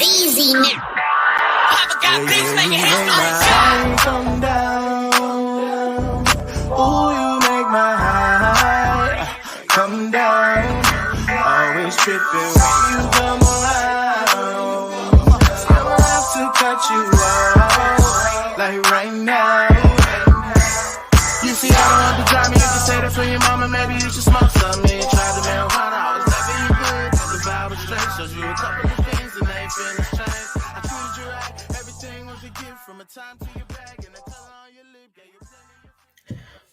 easy now. Papa got this, make it happen. Come down. Oh, you make my high come down. Always tripping when you come around. Never have to cut you off like right now. You see, I don't want to drive me. You can say that for your mama. Maybe you should smoke some. Me try the marijuana. I was loving you good. The vibe was straight. So you a couple of things and they feeling strange. I treated you right. Everything was a gift from a time to your bag and a color on your lip.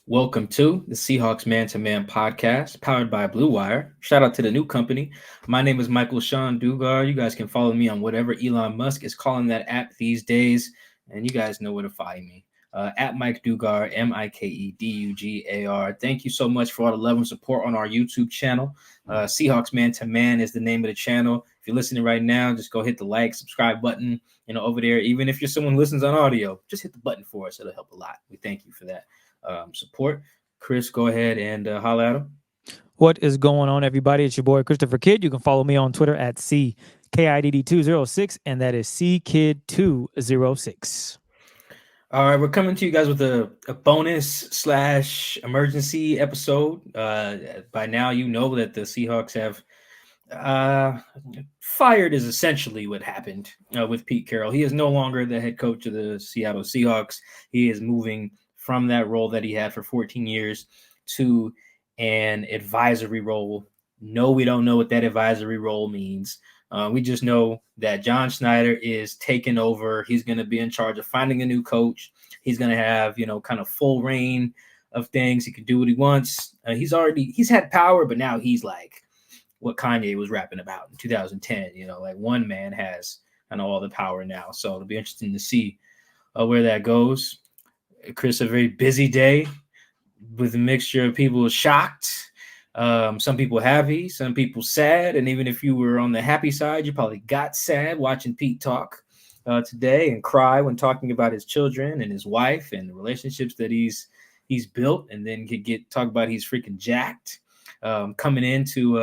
Welcome to the Seahawks Man-to-Man podcast, powered by Blue Wire. Shout out to the new company. My name is Michael-Shawn and You guys can follow me on whatever Elon Musk is calling that app these days, and you guys know where to find me. At Mike Dugar, MikeDugar. Thank you so much for all the love and support on our YouTube channel. Seahawks Man-to-Man is the name of the channel. If you're listening right now, just go hit the like, subscribe button, over there. Even if you're someone who listens on audio, just hit the button for us. It'll help a lot. We thank you for that support. Chris, go ahead and holler at him. What is going on, everybody? It's your boy, Christopher Kidd. You can follow me on Twitter at CKIDD206, and that is CKid206. All right, we're coming to you guys with a bonus / emergency episode. By now, you know that the Seahawks have fired is essentially what happened with Pete Carroll. He is no longer the head coach of the Seattle Seahawks. He is moving from that role that he had for 14 years to an advisory role. No, we don't know what that advisory role means. We just know that John Schneider is taking over. He's going to be in charge of finding a new coach. He's going to have, kind of full reign of things. He can do what he wants. He's had power, but now he's like what Kanye was rapping about in 2010. Like one man has kind of all the power now. So it'll be interesting to see where that goes. Chris, a very busy day with a mixture of people shocked. Some people happy, some people sad. And even if you were on the happy side, you probably got sad watching Pete talk today and cry when talking about his children and his wife and the relationships that he's built, and then could talk about he's freaking jacked. Coming into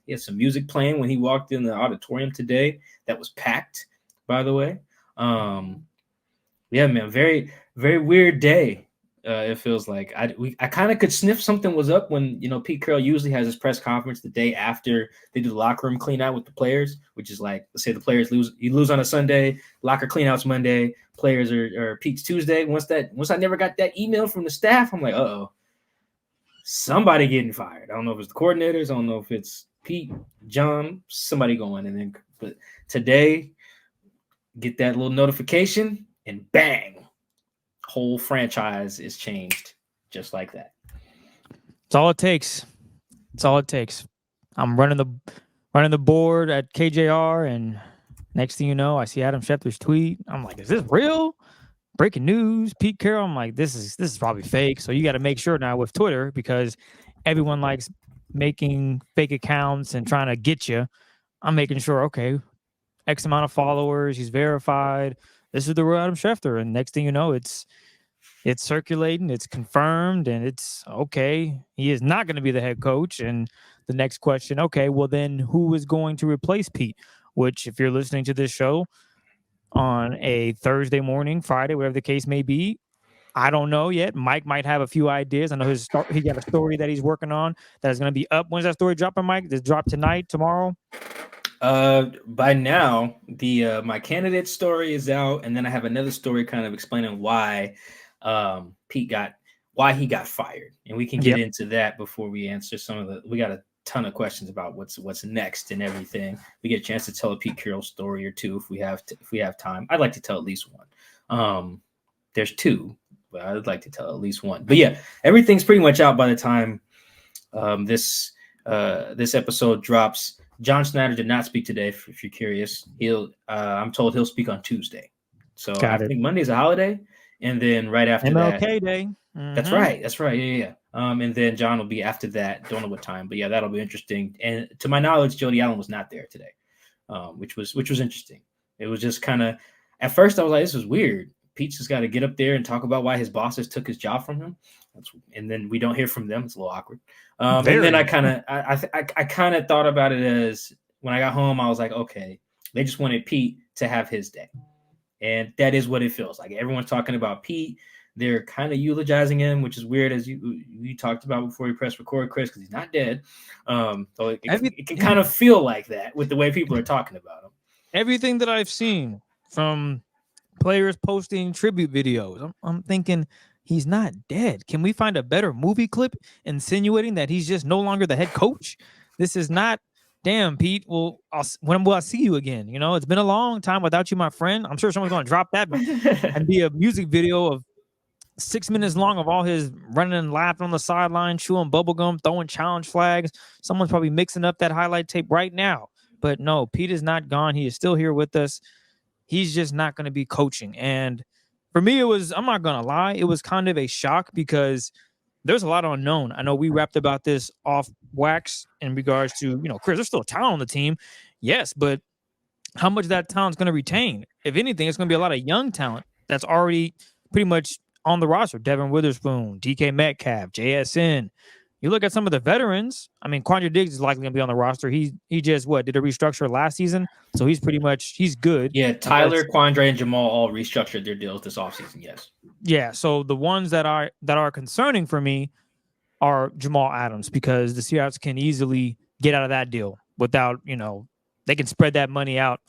he had some music playing when he walked in the auditorium today. That was packed, by the way. Yeah, man, very, very weird day. It feels like I kind of could sniff something was up when, Pete Carroll usually has his press conference the day after they do the locker room clean out with the players, which is like, let's say the players you lose on a Sunday, locker clean outs Monday, players are Pete's Tuesday. Once I never got that email from the staff, I'm like, somebody getting fired. I don't know if it's the coordinators. I don't know if it's Pete, John, somebody going. But today, get that little notification and bang. Whole franchise is changed just like that. It's all it takes. I'm running the board at KJR, and next thing you know, I see Adam Schefter's tweet. I'm like, is this real? Breaking news, Pete Carroll. I'm like, this is probably fake. So you got to make sure now with Twitter, because everyone likes making fake accounts and trying to get you. I'm making sure, okay, X amount of followers, he's verified. This is the real Adam Schefter. And next thing you know, it's circulating, it's confirmed, and it's okay. He is not going to be the head coach. And the next question, okay, well then who is going to replace Pete? Which, if you're listening to this show on a Thursday morning, Friday, whatever the case may be, I don't know yet. Mike might have a few ideas. I know he got a story that he's working on that is going to be up. When's that story dropping, Mike? Does it drop tonight, tomorrow? By now, my candidate story is out, and then I have another story kind of explaining why he got fired, and we can get into that before we answer we got a ton of questions about what's next and everything. We get a chance to tell a Pete Carroll story or two if we have time. I'd like to tell at least one. There's two, but I'd like to tell at least one. But yeah, everything's pretty much out by the time this episode drops. John Schneider did not speak today. If you're curious, I'm told he'll speak on Tuesday. So I think Monday's a holiday, and then right after MLK that, Day. Mm-hmm. That's right. Yeah. And then John will be after that. Don't know what time, but yeah, that'll be interesting. And to my knowledge, Jody Allen was not there today, which was interesting. It was just kind of, at first I was like, this is weird. Pete's just got to get up there and talk about why his bosses took his job from him. And then we don't hear from them. It's a little awkward. And then I kind of thought about it as, when I got home, I was like, okay, they just wanted Pete to have his day. And that is what it feels like. Everyone's talking about Pete. They're kind of eulogizing him, which is weird, as you talked about before you press record, Chris, because he's not dead. So it can kind of feel like that with the way people are talking about him. Everything that I've seen from players posting tribute videos, I'm thinking he's not dead. Can we find a better movie clip insinuating that he's just no longer the head coach? This is not. Damn, Pete. Well, when will I see you again? You know, it's been a long time without you, my friend. I'm sure someone's going to drop that and be a music video of 6 minutes long of all his running and laughing on the sideline, chewing bubblegum, throwing challenge flags. Someone's probably mixing up that highlight tape right now. But no, Pete is not gone. He is still here with us. He's just not going to be coaching. And for me, I'm not going to lie, it was kind of a shock because there's a lot unknown. I know we rapped about this off wax in regards to, Chris, there's still talent on the team. Yes, but how much of that talent's going to retain? If anything, it's going to be a lot of young talent that's already pretty much on the roster. Devin Witherspoon, DK Metcalf, JSN. You look at some of the veterans. I mean, Quandre Diggs is likely going to be on the roster. He just did a restructure last season, so he's good. Yeah, Tyler, Quandre, and Jamal all restructured their deals this offseason. Yes. Yeah, so the ones that are concerning for me are Jamal Adams, because the Seahawks can easily get out of that deal without, they can spread that money out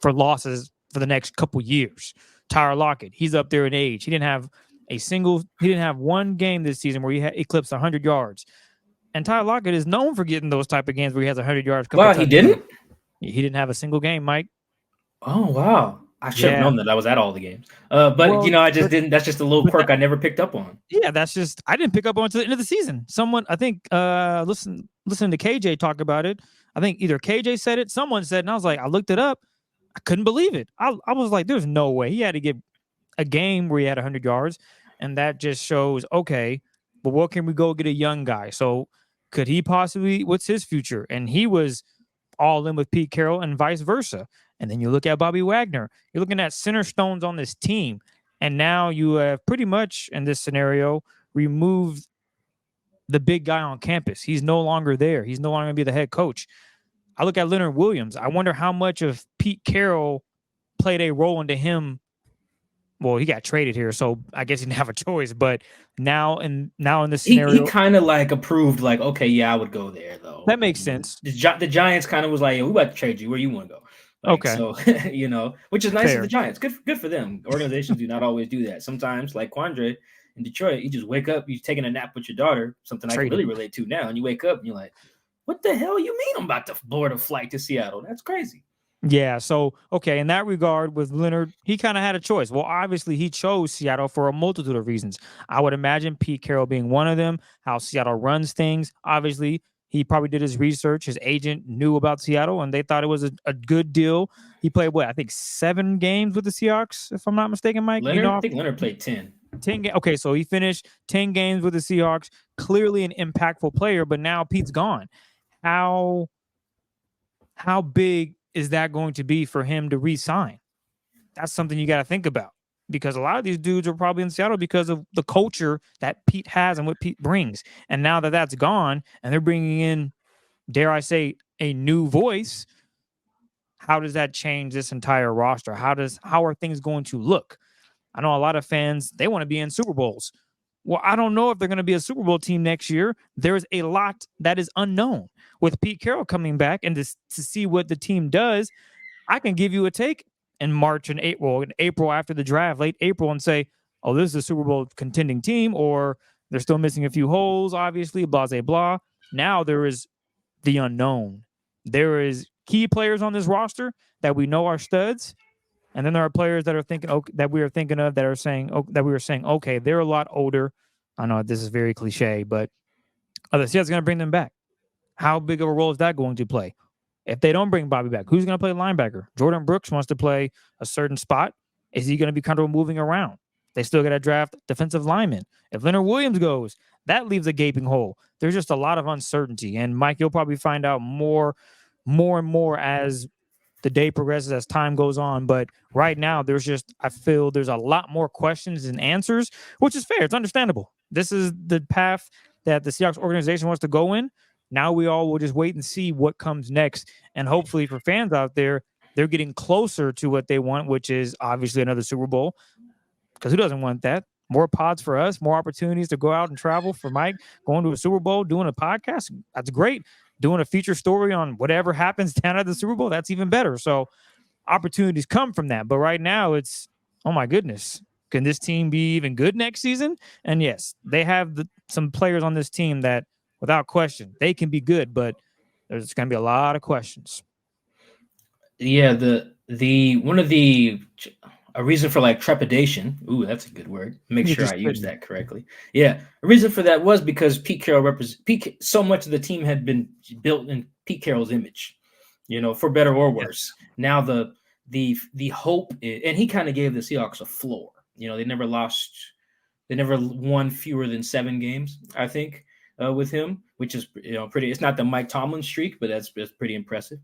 for losses for the next couple years. Tyler Lockett, he's up there in age. He didn't have one game this season where he eclipsed 100 yards. And Tyler Lockett is known for getting those type of games where he has 100 yards. Wow, he didn't? He didn't have a single game, Mike. Oh, wow. I should have known that. I was at all the games. I just didn't. That's just a little quirk I never picked up on. Yeah, I didn't pick up on until the end of the season. Someone, I think, listening to KJ talk about it, I think either KJ said it, someone said, and I was like, I looked it up. I couldn't believe it. I was like, there's no way. He had to get a game where he had 100 yards. And that just shows, okay, but what can we go get a young guy? So could he possibly, what's his future? And he was all in with Pete Carroll and vice versa. And then you look at Bobby Wagner. You're looking at center stones on this team. And now you have pretty much, in this scenario, removed the big guy on campus. He's no longer there. He's no longer going to be the head coach. I look at Leonard Williams. I wonder how much of Pete Carroll played a role into him. Well, he got traded here, so I guess he didn't have a choice. But now in this scenario, he kind of approved, okay, yeah, I would go there though. That makes sense. The Giants kind of was like, we about to trade you. Where you want to go? Okay, so which is nice of the Giants. Good for them. Organizations do not always do that. Sometimes, like Quandre in Detroit, you just wake up, you're taking a nap with your daughter. Something I can really relate to now. And you wake up and you're like, what the hell you mean I'm about to board a flight to Seattle? That's crazy. Yeah, so, okay, in that regard with Leonard, he kind of had a choice. Well, obviously, he chose Seattle for a multitude of reasons. I would imagine Pete Carroll being one of them, how Seattle runs things. Obviously, he probably did his research. His agent knew about Seattle, and they thought it was a good deal. He played, I think 7 games with the Seahawks, if I'm not mistaken, Mike? I think Leonard played 10. 10 okay, so he finished 10 games with the Seahawks. Clearly an impactful player, but now Pete's gone. How big is that going to be for him to re-sign? That's something you got to think about, because a lot of these dudes are probably in Seattle because of the culture that Pete has and what Pete brings. And now that that's gone and they're bringing in, dare I say, a new voice, how does that change this entire roster? How are things going to look? I know a lot of fans, they want to be in Super Bowls. Well, I don't know if they're going to be a Super Bowl team next year. There's a lot that is unknown. With Pete Carroll coming back and to see what the team does, I can give you a take in March and April after the draft, late April, and say, oh, this is a Super Bowl contending team, or they're still missing a few holes, obviously, blah, blah, blah. Now there is the unknown. There is key players on this roster that we know are studs, and then there are players that are thinking that we are thinking of that are saying that we were saying, okay, they're a lot older. I know this is very cliche, but the Seahawks going to bring them back. How big of a role is that going to play? If they don't bring Bobby back, who's going to play linebacker? Jordan Brooks wants to play a certain spot. Is he going to be comfortable moving around? They still got to draft defensive linemen. If Leonard Williams goes, that leaves a gaping hole. There's just a lot of uncertainty. And Mike, you'll probably find out more and more as the day progresses, as time goes on. But right now, I feel there's a lot more questions than answers, which is fair. It's understandable. This is the path that the Seahawks organization wants to go in. Now we all will just wait and see what comes next. And hopefully for fans out there, they're getting closer to what they want, which is obviously another Super Bowl. Because who doesn't want that? More pods for us, more opportunities to go out and travel for Mike, going to a Super Bowl, doing a podcast. That's great. Doing a feature story on whatever happens down at the Super Bowl, that's even better. So opportunities come from that. But right now it's, oh my goodness, can this team be even good next season? And yes, they have some players on this team that without question, they can be good, but there's going to be a lot of questions. Yeah, a reason for like trepidation. Ooh, that's a good word. Make sure I use that correctly. Yeah, a reason for that was because Pete Carroll so much of the team had been built in Pete Carroll's image, for better or worse. Yes. Now the hope is, and he kind of gave the Seahawks a floor. They never won fewer than 7 games, I think, with him, which is pretty. It's not the Mike Tomlin streak, but that's pretty impressive.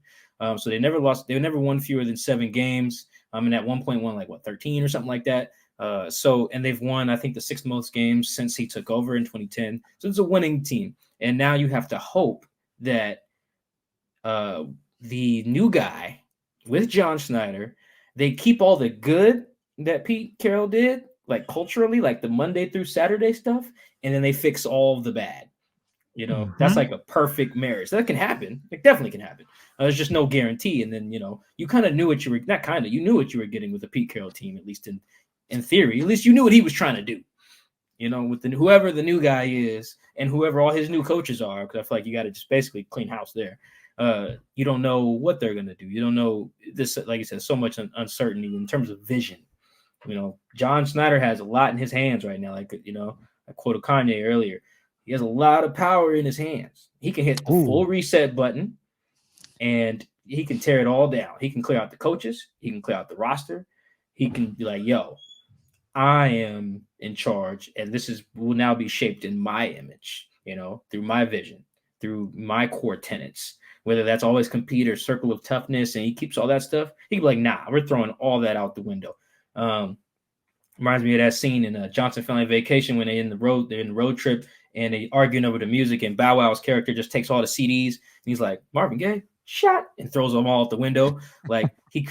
So they never won fewer than 7 games. And at one point won 13 or something like that. And they've won, I think, the 6th most games since he took over in 2010. So it's a winning team. And now you have to hope that the new guy with John Schneider, they keep all the good that Pete Carroll did, like culturally, like the Monday through Saturday stuff, and then they fix all of the bad. That's like a perfect marriage. That can happen. It definitely can happen. There's just no guarantee. And then, you kind of knew what you were, not kind of, you knew what you were getting with the Pete Carroll team, at least in theory. At least you knew what he was trying to do, with whoever the new guy is and whoever all his new coaches are, because I feel like you got to just basically clean house there. You don't know what they're going to do. You don't know this, like you said, so much uncertainty in terms of vision. John Schneider has a lot in his hands right now. Like, I quoted Kanye earlier. He has a lot of power in his hands. He can hit the full reset button, and he can tear it all down. He can clear out the coaches. He can clear out the roster. He can be like, yo, I am in charge, and this will now be shaped in my image, through my vision, through my core tenets, whether that's always compete or circle of toughness, and he keeps all that stuff. He can be like, nah, we're throwing all that out the window. Reminds me of that scene in Johnson Family Vacation when they're in the road trip, and they arguing over the music, and Bow Wow's character just takes all the CDs, and he's like, Marvin Gaye, shot, and throws them all out the window. Like he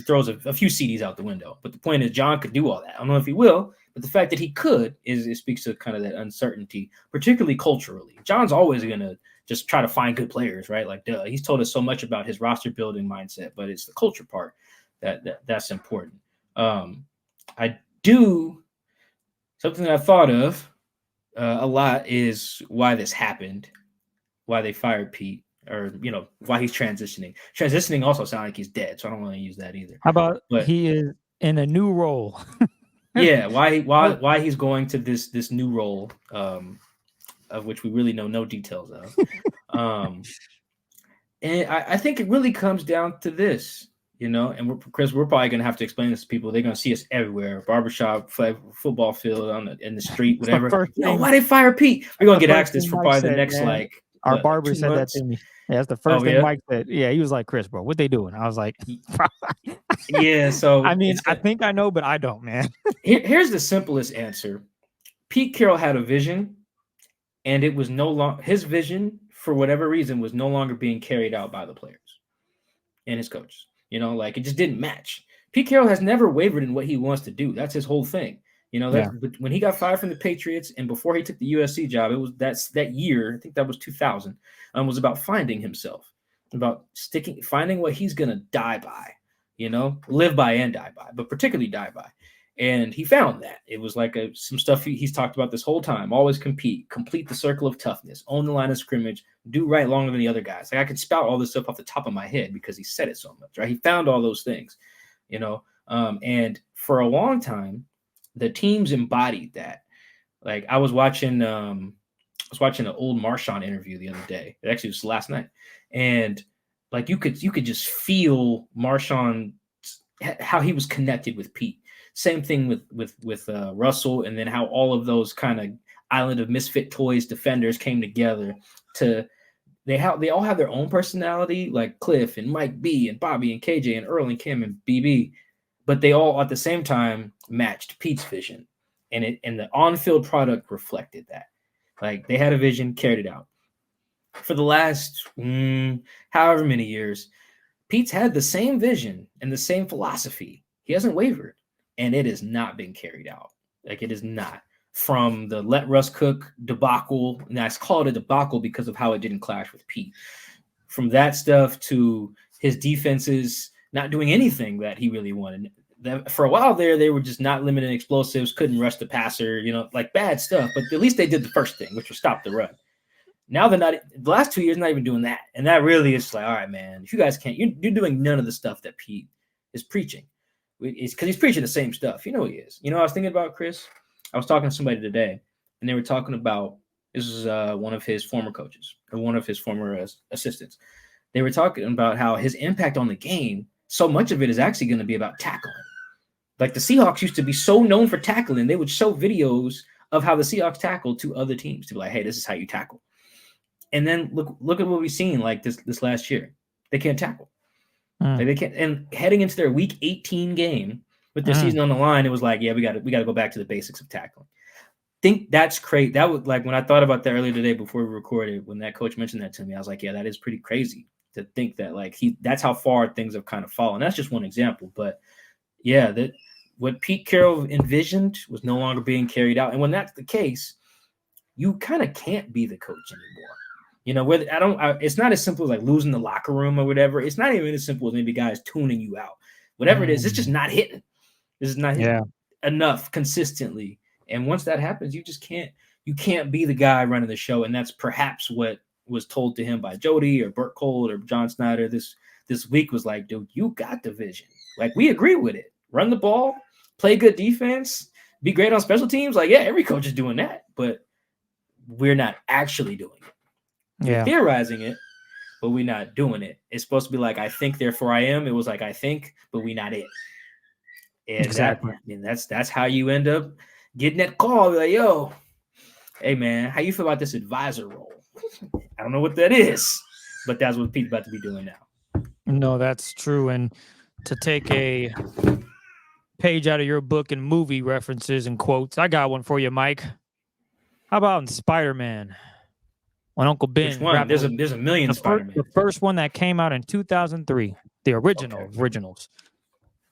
throws a few CDs out the window. But the point is, John could do all that. I don't know if he will, but the fact that he could it speaks to kind of that uncertainty, particularly culturally. John's always going to just try to find good players, right? Like, duh, he's told us so much about his roster building mindset, but it's the culture part that's important. Something that I thought of a lot is why this happened, why they fired Pete, or why he's transitioning. Transitioning also sounds like he's dead, so I don't want to use that either. How about he is in a new role? Yeah, why he's going to this new role, of which we really know no details of. And I think it really comes down to this. And Chris, we're probably going to have to explain this to people. They're going to see us everywhere, barbershop, football field, in the street, whatever. Why they fire Pete? We're going to get asked this for probably the next, our barber said that to me. Yeah, that's the first thing Mike said. Yeah, he was like, Chris, bro, what they doing? I was like, yeah, so. I mean, I think I know, but I don't, man. Here's the simplest answer. Pete Carroll had a vision, and it was no longer, his vision, for whatever reason, was no longer being carried out by the players and his coaches. It just didn't match. Pete Carroll has never wavered in what he wants to do. That's his whole thing. When he got fired from the Patriots and before he took the USC job, it was that year, I think that was 2000, was about finding himself, about finding what he's going to die by, live by and die by, but particularly die by. And he found that. It was like some stuff he's talked about this whole time. Always complete the circle of toughness, own the line of scrimmage, do right longer than the other guys. Like I could spout all this stuff off the top of my head because he said it so much, right? He found all those things, and for a long time, the teams embodied that. Like I was watching an old Marshawn interview the other day. It actually was last night. And like you could just feel Marshawn, how he was connected with Pete. Same thing with Russell, and then how all of those kind of island of misfit toys defenders came together they all have their own personality, like Cliff and Mike B and Bobby and KJ and Earl and Kim and BB, but they all at the same time matched Pete's vision, and the on-field product reflected that. Like they had a vision, carried it out. For the last however many years, Pete's had the same vision and the same philosophy. He hasn't wavered, and it has not been carried out. Like, it is not. From the let Russ cook debacle, and I call it a debacle because of how it didn't clash with Pete. From that stuff to his defenses not doing anything that he really wanted. For a while there, they were just not limiting explosives, couldn't rush the passer, like bad stuff. But at least they did the first thing, which was stop the run. Now they're not. The last 2 years, not even doing that, and that really is like, all right, man. If you guys can't, you're doing none of the stuff that Pete is preaching. It's because he's preaching the same stuff. You know he is. I was thinking about, Chris. I was talking to somebody today, and they were talking about, this is one of his former coaches or one of his former assistants. They were talking about how his impact on the game, so much of it is actually going to be about tackling. Like the Seahawks used to be so known for tackling, they would show videos of how the Seahawks tackled to other teams to be like, hey, this is how you tackle. And then look at what we've seen like this last year. They can't tackle. Like they can't. And heading into their Week 18 game with their season on the line, it was like, yeah, we got to go back to the basics of tackling. Think that's crazy. That was like when I thought about that earlier today before we recorded, when that coach mentioned that to me, I was like, yeah, that is pretty crazy to think that like that's how far things have kind of fallen. That's just one example, but yeah, that what Pete Carroll envisioned was no longer being carried out. And when that's the case, you kind of can't be the coach anymore. It's not as simple as like losing the locker room or whatever. It's not even as simple as maybe guys tuning you out. Whatever it is, it's just not hitting. This is not hitting enough consistently. And once that happens, you can't be the guy running the show. And that's perhaps what was told to him by Jody or Burt Cole or John Schneider this week was like, dude, you got the vision. Like, we agree with it. Run the ball, play good defense, be great on special teams. Like, yeah, every coach is doing that, but we're not actually doing it. We're theorizing it, but we're not doing it. It's supposed to be like, I think, therefore I am. It was like, I think, but we not it. And exactly. That's how you end up getting that call. Like, yo, hey, man, how you feel about this advisor role? I don't know what that is, but that's what Pete's about to be doing now. No, that's true. And to take a page out of your book and movie references and quotes, I got one for you, Mike. How about in Spider-Man? When Uncle Ben. Which one? There's a million Spider-Man. The first one that came out in 2003, the originals.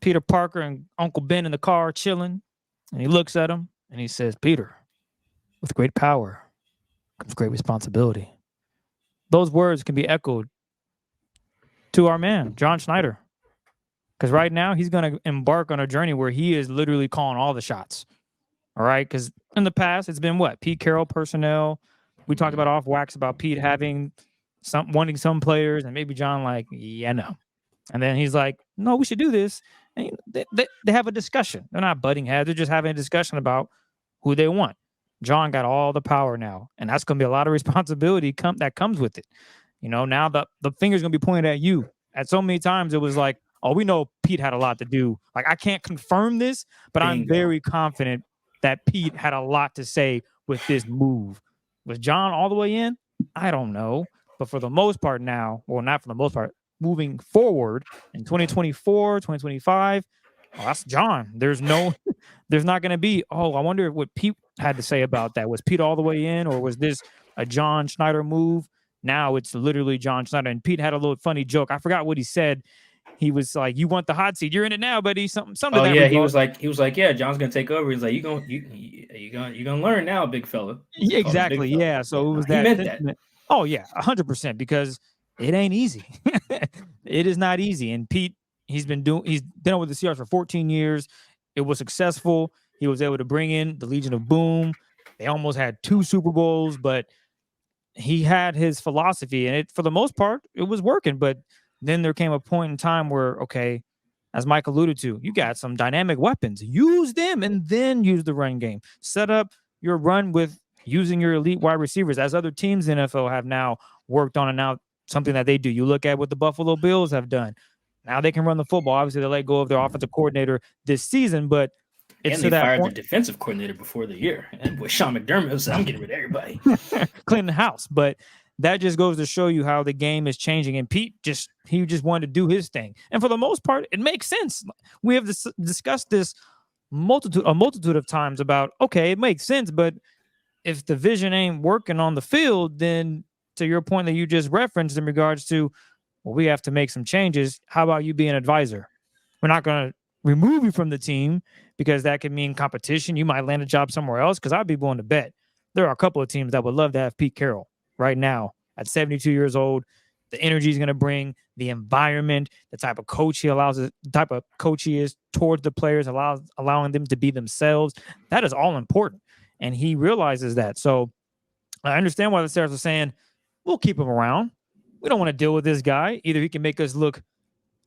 Peter Parker and Uncle Ben in the car chilling, and he looks at him and he says, Peter, with great power comes great responsibility. Those words can be echoed to our man, John Schneider. Because right now he's going to embark on a journey where he is literally calling all the shots. All right? Because in the past, it's been what? Pete Carroll personnel. We talked about off wax about Pete wanting some players, and maybe John like, yeah, no. And then he's like, no, we should do this. And they have a discussion. They're not butting heads. They're just having a discussion about who they want. John got all the power now, and that's going to be a lot of responsibility that comes with it. Now the finger's going to be pointed at you. At so many times, it was like, oh, we know Pete had a lot to do. Like, I can't confirm this, but I'm very confident that Pete had a lot to say with this move. Was John all the way in? I don't know. But for the most part now, well, not for the most part, moving forward in 2024, 2025, that's John. There's not going to be, I wonder what Pete had to say about that. Was Pete all the way in, or was this a John Schneider move? Now it's literally John Schneider. And Pete had a little funny joke. I forgot what he said. He was like, "You want the hot seat? You're in it now, buddy." Something. Oh yeah, he was like, yeah, John's gonna take over. He's like, you gonna learn now, big fella. Yeah, exactly. Yeah. So it was that. He meant that. Oh yeah, 100%. Because it ain't easy. It is not easy. And Pete, he's been with the Seahawks for 14 years. It was successful. He was able to bring in the Legion of Boom. They almost had 2 Super Bowls, but he had his philosophy, and for the most part, it was working. But then there came a point in time where, okay, as Mike alluded to, you got some dynamic weapons. Use them and then use the run game. Set up your run with using your elite wide receivers, as other teams in the NFL have now worked on, and now something that they do. You look at what the Buffalo Bills have done. Now they can run the football. Obviously, they let go of their offensive coordinator this season, but it's and they fired the defensive coordinator before the year. And with Sean McDermott, so I'm getting rid of everybody. Cleaning the house. But that just goes to show you how the game is changing. And Pete just wanted to do his thing. And for the most part, it makes sense. We have discussed this a multitude of times about, okay, it makes sense, but if the vision ain't working on the field, then to your point that you just referenced in regards to well, we have to make some changes. How about you be an advisor? We're not going to remove you from the team because that could mean competition. You might land a job somewhere else, because I'd be willing to bet there are a couple of teams that would love to have Pete Carroll right now at 72 years old. The energy he's going to bring, the environment, the type of coach he is towards the players, allowing them to be themselves. That is all important. And he realizes that. So I understand why the Seahawks are saying, we'll keep him around. We don't want to deal with this guy. Either he can make us look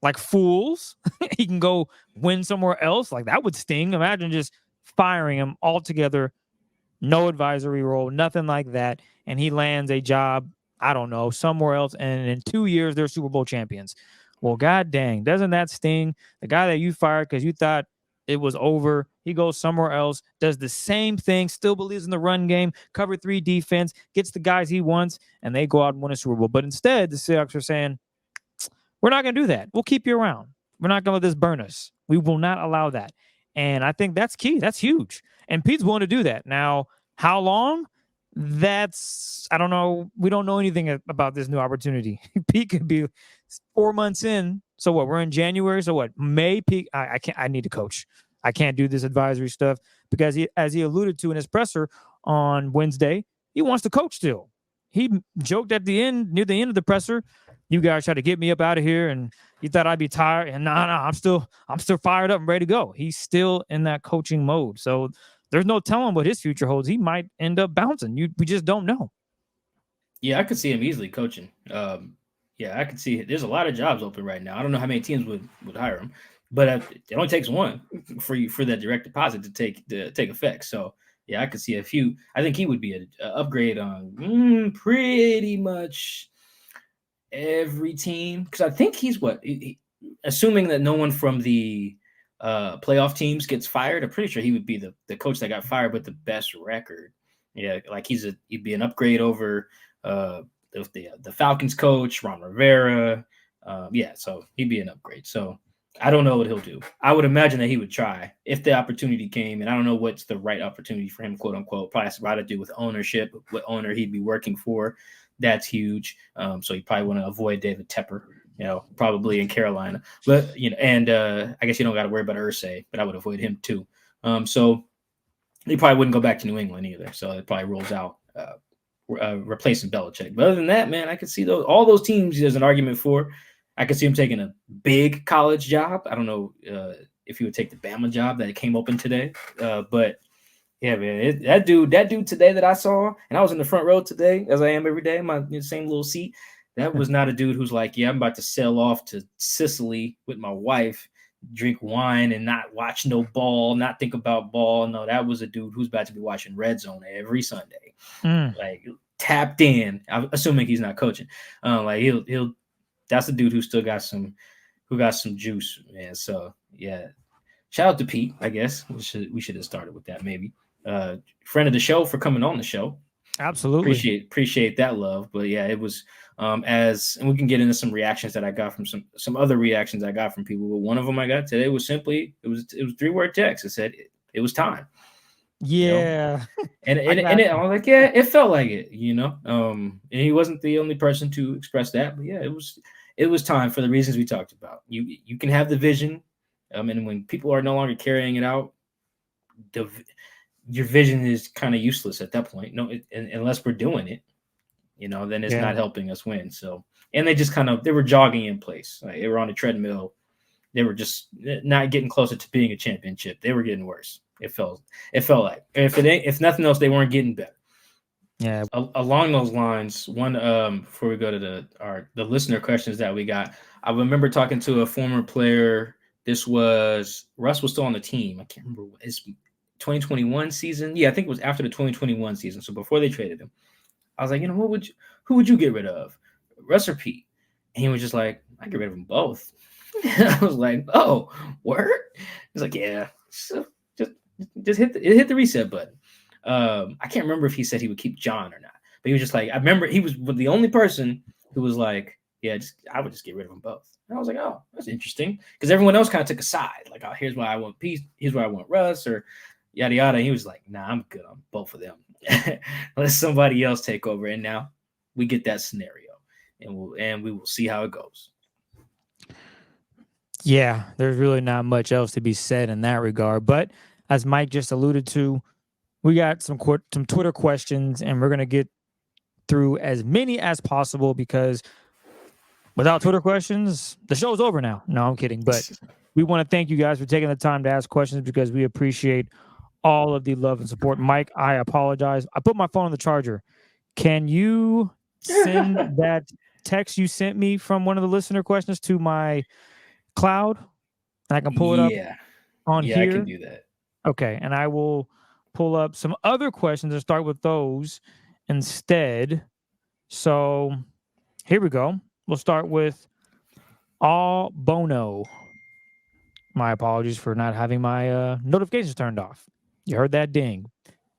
like fools. He can go win somewhere else. Like, that would sting. Imagine just firing him altogether. No advisory role, nothing like that. And he lands a job, I don't know, somewhere else. And in 2 years, they're Super Bowl champions. Well, god dang, doesn't that sting? The guy that you fired because you thought it was over, he goes somewhere else, does the same thing, still believes in the run game, cover 3 defense, gets the guys he wants, and they go out and win a Super Bowl. But instead, the Seahawks are saying, we're not going to do that. We'll keep you around. We're not going to let this burn us. We will not allow that. And I think that's key. That's huge. And Pete's willing to do that. Now, how long? I don't know. We don't know anything about this new opportunity. Pete could be 4 months in. So what? We're in January. So what? May. Pete. I can't. I need to coach. I can't do this advisory stuff because as he alluded to in his presser on Wednesday, he wants to coach still. He joked near the end of the presser, you guys try to get me up out of here, and you thought I'd be tired. And I'm still fired up and ready to go. He's still in that coaching mode. So there's no telling what his future holds. He might end up bouncing. We just don't know. Yeah, I could see him easily coaching. Yeah, I could see there's a lot of jobs open right now. I don't know how many teams would hire him, but it only takes one for that direct deposit to take effect. So yeah, I could see a few. I think he would be an upgrade on pretty much every team, because I think he's assuming that no one from the playoff teams gets fired. I'm pretty sure he would be the coach that got fired with the best record. Yeah, like he'd be an upgrade over the Falcons coach, Ron Rivera. Yeah, so he'd be an upgrade. So I don't know what he'll do. I would imagine that he would try if the opportunity came, and I don't know what's the right opportunity for him, quote unquote. Probably has a lot to do with ownership, what owner he'd be working for. That's huge. So you probably want to avoid David Tepper, probably in Carolina. But and I guess you don't got to worry about Irsay, but I would avoid him too. So he probably wouldn't go back to New England either. So it probably rules out replacing Belichick. But other than that, man, I could see all those teams there's an argument for. I could see him taking a big college job. I don't know if he would take the Bama job that came open today. But yeah, man, that dude today that I saw, and I was in the front row today, as I am every day in my same little seat. That was not a dude who's like, yeah, I'm about to sail off to Sicily with my wife, drink wine, and not watch no ball, not think about ball. No, that was a dude who's about to be watching Red Zone every Sunday, like tapped in. I'm assuming he's not coaching. Like he'll. That's the dude who still got some juice, man. So yeah, shout out to Pete. I guess we should have started with that maybe. Friend of the show for coming on the show. Absolutely appreciate that love. But yeah, it was and we can get into some reactions that I got from some other reactions I got from people. But one of them I got today was simply it was 3-word text. It said it was time. Yeah. And I was like, yeah, it felt like it, and he wasn't the only person to express that, but yeah, it was time for the reasons we talked about. You can have the vision, and when people are no longer carrying it out, your vision is kind of useless at that point. No, unless we're doing it, then it's not helping us win. So, and they were jogging in place. Like they were on a treadmill. They were just not getting closer to being a championship. They were getting worse. It felt like if nothing else, they weren't getting better. Yeah. Along those lines, one before we go to the listener questions that we got, I remember talking to a former player. Russ was still on the team. I can't remember his 2021 season. Yeah, I think it was after the 2021 season. So before they traded him, I was like, who would you get rid of, Russ or Pete? And he was just like, I get rid of them both. And I was like, oh, word? He's like, yeah. So just hit the reset button. I can't remember if he said he would keep John or not, but he was just like, I remember he was the only person who was like, yeah, I would just get rid of them both. And I was like, oh, that's interesting, because everyone else kind of took a side, like, oh, here's why I want Pete, here's why I want Russ, or yada yada. And he was like, nah, I'm good on both of them. Let somebody else take over. And now we get that scenario. and we will see how it goes. Yeah, there's really not much else to be said in that regard. But as Mike just alluded to, we got some Twitter questions, and we're gonna get through as many as possible because without Twitter questions, the show's over now. No, I'm kidding. But we want to thank you guys for taking the time to ask questions because we appreciate all of the love and support. Mike, I apologize. I put my phone on the charger. Can you send that text you sent me from one of the listener questions to my cloud? And I can pull it up on here. I can do that. Okay, and I will pull up some other questions and start with those instead. So here we go. We'll start with All Bono. My apologies for not having my notifications turned off. You heard that ding.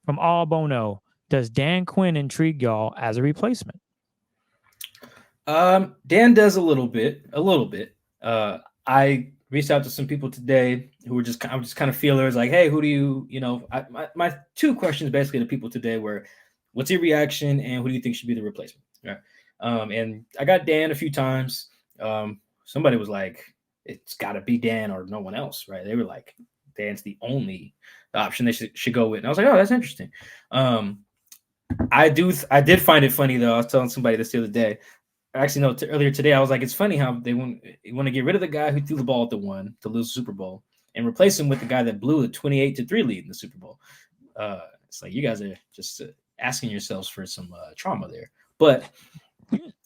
From All Bono, does Dan Quinn intrigue y'all as a replacement? Dan does a little bit. I reached out to some people today who were just kind of feelers, like, hey, who do you know? My two questions basically to people today were, what's your reaction, and who do you think should be the replacement? Right. And I got Dan a few times. Somebody was like, it's got to be Dan or no one else, right? They were like, Dan's the only option they should go with. And I was like, oh, that's interesting. I did find it funny though. I was telling somebody this the other day. Actually, no, earlier today, I was like, it's funny how they want to get rid of the guy who threw the ball at the one to lose the Super Bowl and replace him with the guy that blew the 28-3 lead in the Super Bowl. It's like, you guys are just asking yourselves for some trauma there. But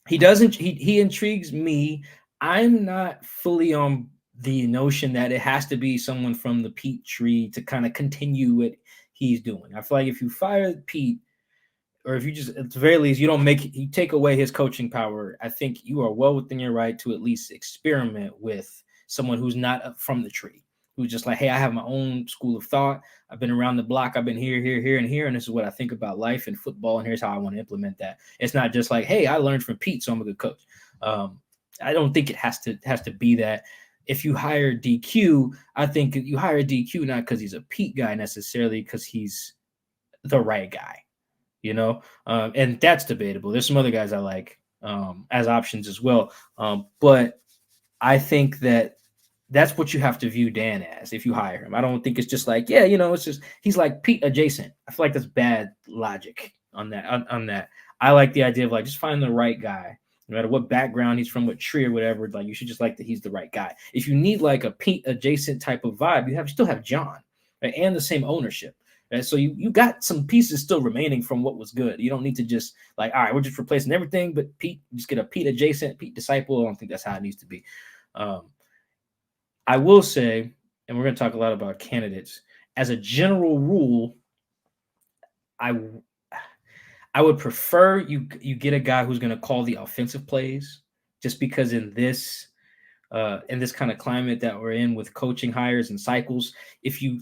he intrigues me. I'm not fully on the notion that it has to be someone from the Pete tree to kind of continue what he's doing. I feel like if you fire Pete, or if you just, at the very least, you take away his coaching power, I think you are well within your right to at least experiment with someone who's not from the tree, who's just like, hey, I have my own school of thought. I've been around the block. I've been here, and here, and this is what I think about life and football, and here's how I want to implement that. It's not just like, hey, I learned from Pete, so I'm a good coach. I don't think it has to be that. If you hire DQ, I think you hire DQ not because he's a Pete guy necessarily, because he's the right guy. And that's debatable. There's some other guys I like as options as well. But I think that's what you have to view Dan as if you hire him. I don't think it's just like, it's just, he's like Pete adjacent. I feel like that's bad logic on that. I like the idea of like, just find the right guy, no matter what background he's from, what tree or whatever. Like, you should just like that he's the right guy. If you need like a Pete adjacent type of vibe, you still have John, right? And the same ownership. Right? So you got some pieces still remaining from what was good. You don't need to just like, all right, we're just replacing everything, but Pete, just get a Pete adjacent, Pete disciple. I don't think that's how it needs to be. I will say, and we're going to talk a lot about candidates, as a general rule, I would prefer you get a guy who's going to call the offensive plays, just because in this kind of climate that we're in with coaching hires and cycles,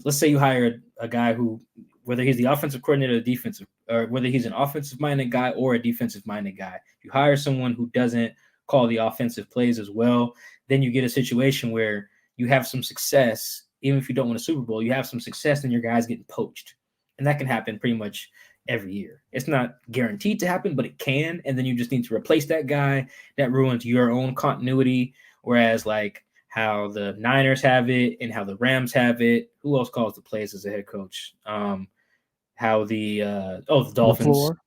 let's say you hire a guy who, whether he's the offensive coordinator or defensive, or whether he's an offensive minded guy or a defensive minded guy, if you hire someone who doesn't call the offensive plays as well, then you get a situation where you have some success. Even if you don't win a Super Bowl, you have some success and your guy's getting poached. And that can happen pretty much every year. It's not guaranteed to happen, but it can. And then you just need to replace that guy. That ruins your own continuity. Whereas like how the Niners have it and how the Rams have it. Who else calls the plays as a head coach? How the Dolphins. LaFleur.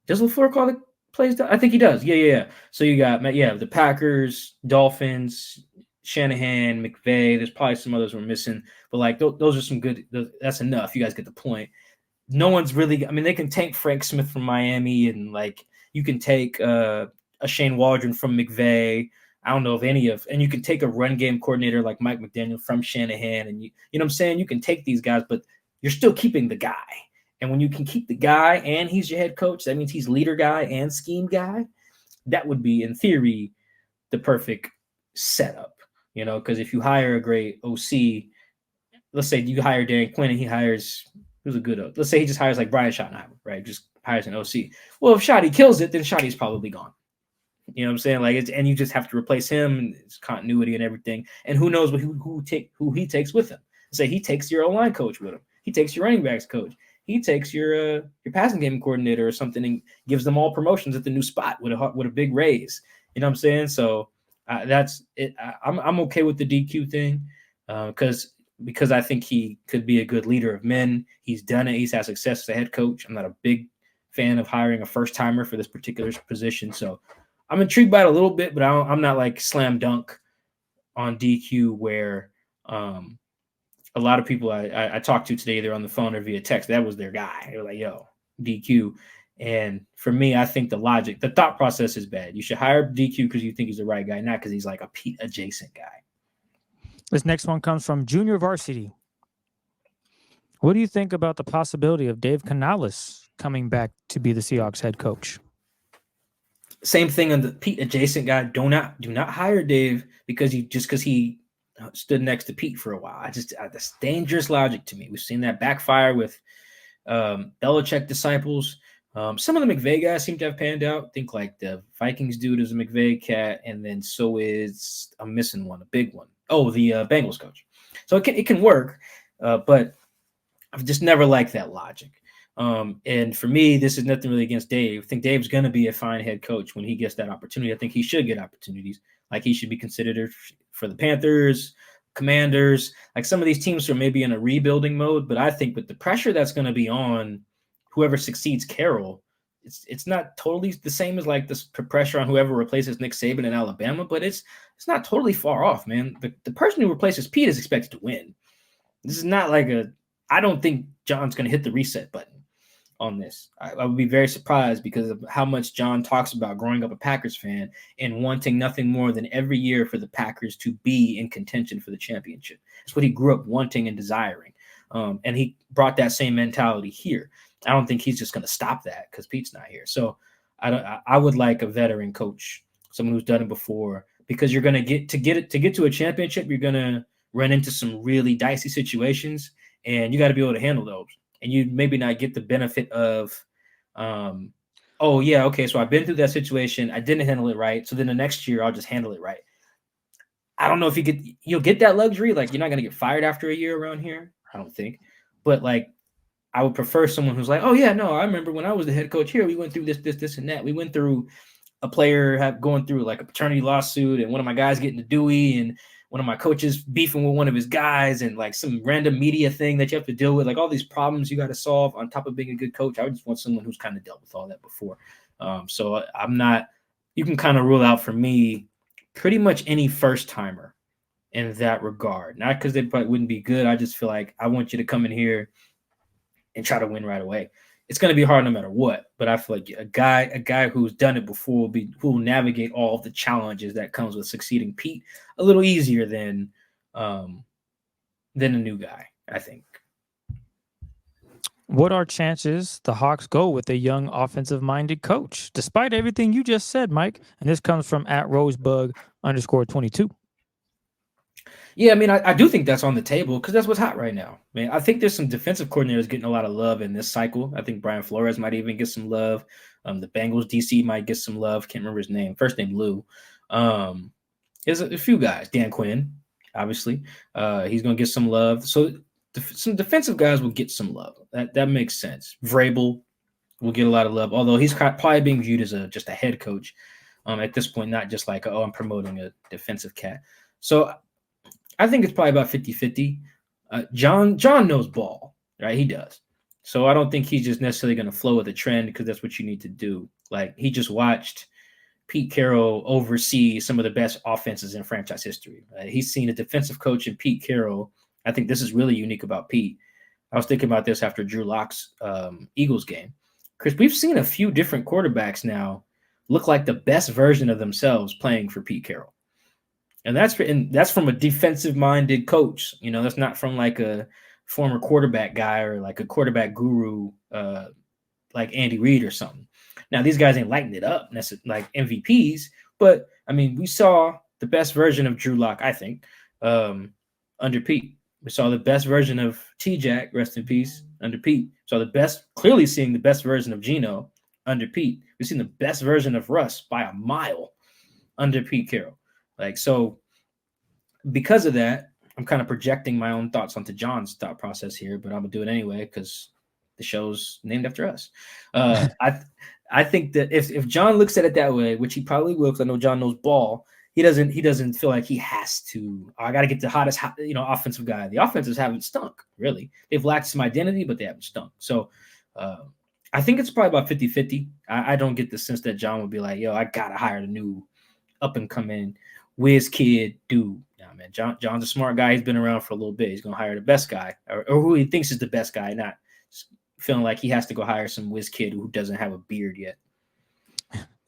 Does LaFleur call the plays? I think he does. Yeah. So you got the Packers, Dolphins, Shanahan, McVay. There's probably some others we're missing, but like those are some good. That's enough. You guys get the point. No one's really. I mean, they can take Frank Smith from Miami, and like you can take a Shane Waldron from McVay. I don't know if and you can take a run game coordinator like Mike McDaniel from Shanahan, and you know what I'm saying? You can take these guys, but you're still keeping the guy. And when you can keep the guy and he's your head coach, that means he's leader guy and scheme guy. That would be, in theory, the perfect setup, because if you hire a great OC, let's say you hire Dan Quinn and he hires, who's a good OC? Let's say he just hires like Brian Schottenheimer, right? Just hires an OC. Well, if Shotty kills it, then Shotty's probably gone. You know what I'm saying? Like, and you just have to replace him, and it's continuity and everything. And who knows who he takes with him? Say he takes your O-line coach with him. He takes your running backs coach. he takes your passing game coordinator or something and gives them all promotions at the new spot with a big raise. You know what I'm saying? So that's it. I'm okay with the DQ thing because I think he could be a good leader of men. He's done it. He's had success as a head coach. I'm not a big fan of hiring a first timer for this particular position. So I'm intrigued by it a little bit, but I'm not like slam dunk on DQ where a lot of people I talked to today, either on the phone or via text, that was their guy. They were like, yo, DQ. And for me, I think the thought process is bad. You should hire DQ because you think he's the right guy, not because he's like a Pete adjacent guy. This next one comes from Junior Varsity. What do you think about the possibility of Dave Canales coming back to be the Seahawks head coach? Same thing on the Pete adjacent guy. Do not hire Dave because he stood next to Pete for a while. That's dangerous logic to me. We've seen that backfire with Belichick disciples. Some of the McVay guys seem to have panned out. I think like the Vikings dude is a McVay cat, and then so is I'm missing one, a big one. Oh, the Bengals coach. So it can work, but I've just never liked that logic. And for me, this is nothing really against Dave. I think Dave's going to be a fine head coach when he gets that opportunity. I think he should get opportunities. Like he should be considered for the Panthers, Commanders, like some of these teams are maybe in a rebuilding mode. But I think with the pressure that's going to be on whoever succeeds Carroll, it's not totally the same as like this pressure on whoever replaces Nick Saban in Alabama, but it's not totally far off, man. The person who replaces Pete is expected to win. This is not like I don't think John's going to hit the reset button on this. I would be very surprised because of how much John talks about growing up a Packers fan and wanting nothing more than every year for the Packers to be in contention for the championship. It's what he grew up wanting and desiring. And he brought that same mentality here. I don't think he's just going to stop that because Pete's not here. So I would like a veteran coach, someone who's done it before, because you're going to get to a championship, you're going to run into some really dicey situations, and you got to be able to handle those. And you maybe not get the benefit of, oh yeah, okay, so I've been through that situation, I didn't handle it right, so then the next year I'll just handle it right. I don't know if you'll get that luxury. Like, you're not going to get fired after a year around here, I don't think. But like, I would prefer someone who's like, oh yeah, no, I remember when I was the head coach here, we went through this, and that. We went through a player going through like a paternity lawsuit, and one of my guys getting a Dewey, and one of my coaches beefing with one of his guys, and like some random media thing that you have to deal with, like all these problems you got to solve on top of being a good coach. I would just want someone who's kind of dealt with all that before. So I'm not, you can kind of rule out for me pretty much any first timer in that regard. Not because they probably wouldn't be good. I just feel like I want you to come in here and try to win right away. It's going to be hard no matter what, but I feel like a guy who's done it before who will navigate all of the challenges that comes with succeeding Pete a little easier than a new guy, I think. What are chances the Hawks go with a young offensive-minded coach, despite everything you just said, Mike? And this comes from @Rosebug_22. Yeah, I mean, I do think that's on the table because that's what's hot right now. Man, I think there's some defensive coordinators getting a lot of love in this cycle. I think Brian Flores might even get some love. The Bengals DC might get some love. Can't remember his name. First name Lou. There's a few guys. Dan Quinn, obviously. He's going to get some love. So some defensive guys will get some love. That makes sense. Vrabel will get a lot of love, although he's probably being viewed as just a head coach at this point, not just like, oh, I'm promoting a defensive cat. So I think it's probably about 50-50. John knows ball, right? He does. So I don't think he's just necessarily going to flow with the trend because that's what you need to do. Like, he just watched Pete Carroll oversee some of the best offenses in franchise history. He's seen a defensive coach in Pete Carroll. I think this is really unique about Pete. I was thinking about this after Drew Lock's Eagles game. Chris, we've seen a few different quarterbacks now look like the best version of themselves playing for Pete Carroll. And that's from a defensive-minded coach. You know, that's not from like a former quarterback guy or like a quarterback guru like Andy Reid or something. Now, these guys ain't lighting it up like MVPs, but, I mean, we saw the best version of Drew Lock, I think, under Pete. We saw the best version of T-Jack, rest in peace, under Pete. So clearly seeing the best version of Geno under Pete. We've seen the best version of Russ by a mile under Pete Carroll. Like, so because of that, I'm kind of projecting my own thoughts onto John's thought process here, but I'm going to do it anyway because the show's named after us. I think that if John looks at it that way, which he probably will, because I know John knows ball, he doesn't feel like he has to. Oh, I got to get the hottest, offensive guy. The offenses haven't stunk really. They've lacked some identity, but they haven't stunk. So I think it's probably about 50-50. I don't get the sense that John would be like, yo, I gotta hire the new up and coming whiz kid dude. Nah, man, John's a smart guy. He's been around for a little bit. He's gonna hire the best guy, or who he thinks is the best guy, not feeling like he has to go hire some whiz kid who doesn't have a beard yet.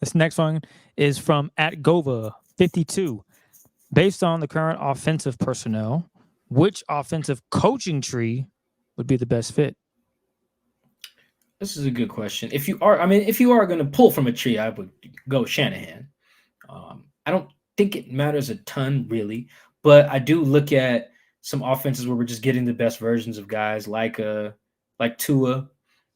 This next one is from @Gova52. Based on the current offensive personnel, which offensive coaching tree would be the best fit? This is a good question. If you are going to pull from a tree, I would go Shanahan. I don't think it matters a ton really, but I do look at some offenses where we're just getting the best versions of guys like Tua.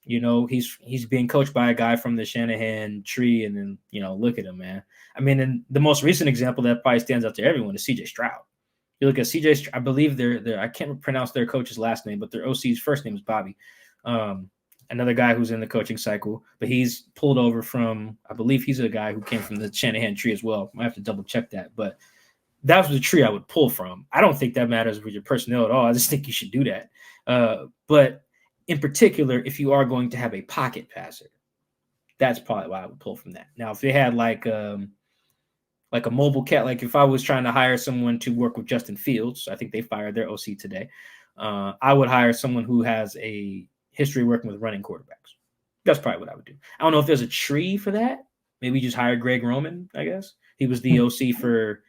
He's being coached by a guy from the Shanahan tree, and then look at him, man. I mean, and the most recent example that probably stands out to everyone is C.J. Stroud. You look at C.J. I believe they're I can't pronounce their coach's last name, but their OC's first name is Bobby. Another guy who's in the coaching cycle, but he's pulled over from, I believe he's a guy who came from the Shanahan tree as well. I have to double check that, but that was the tree I would pull from. I don't think that matters with your personnel at all. I just think you should do that. But in particular, if you are going to have a pocket passer, that's probably why I would pull from that. Now, if they had like a mobile cat, like if I was trying to hire someone to work with Justin Fields, I think they fired their OC today. I would hire someone who has a history working with running quarterbacks. That's probably what I would do. I don't know if there's a tree for that. Maybe just hire Greg Roman, I guess. He was the OC for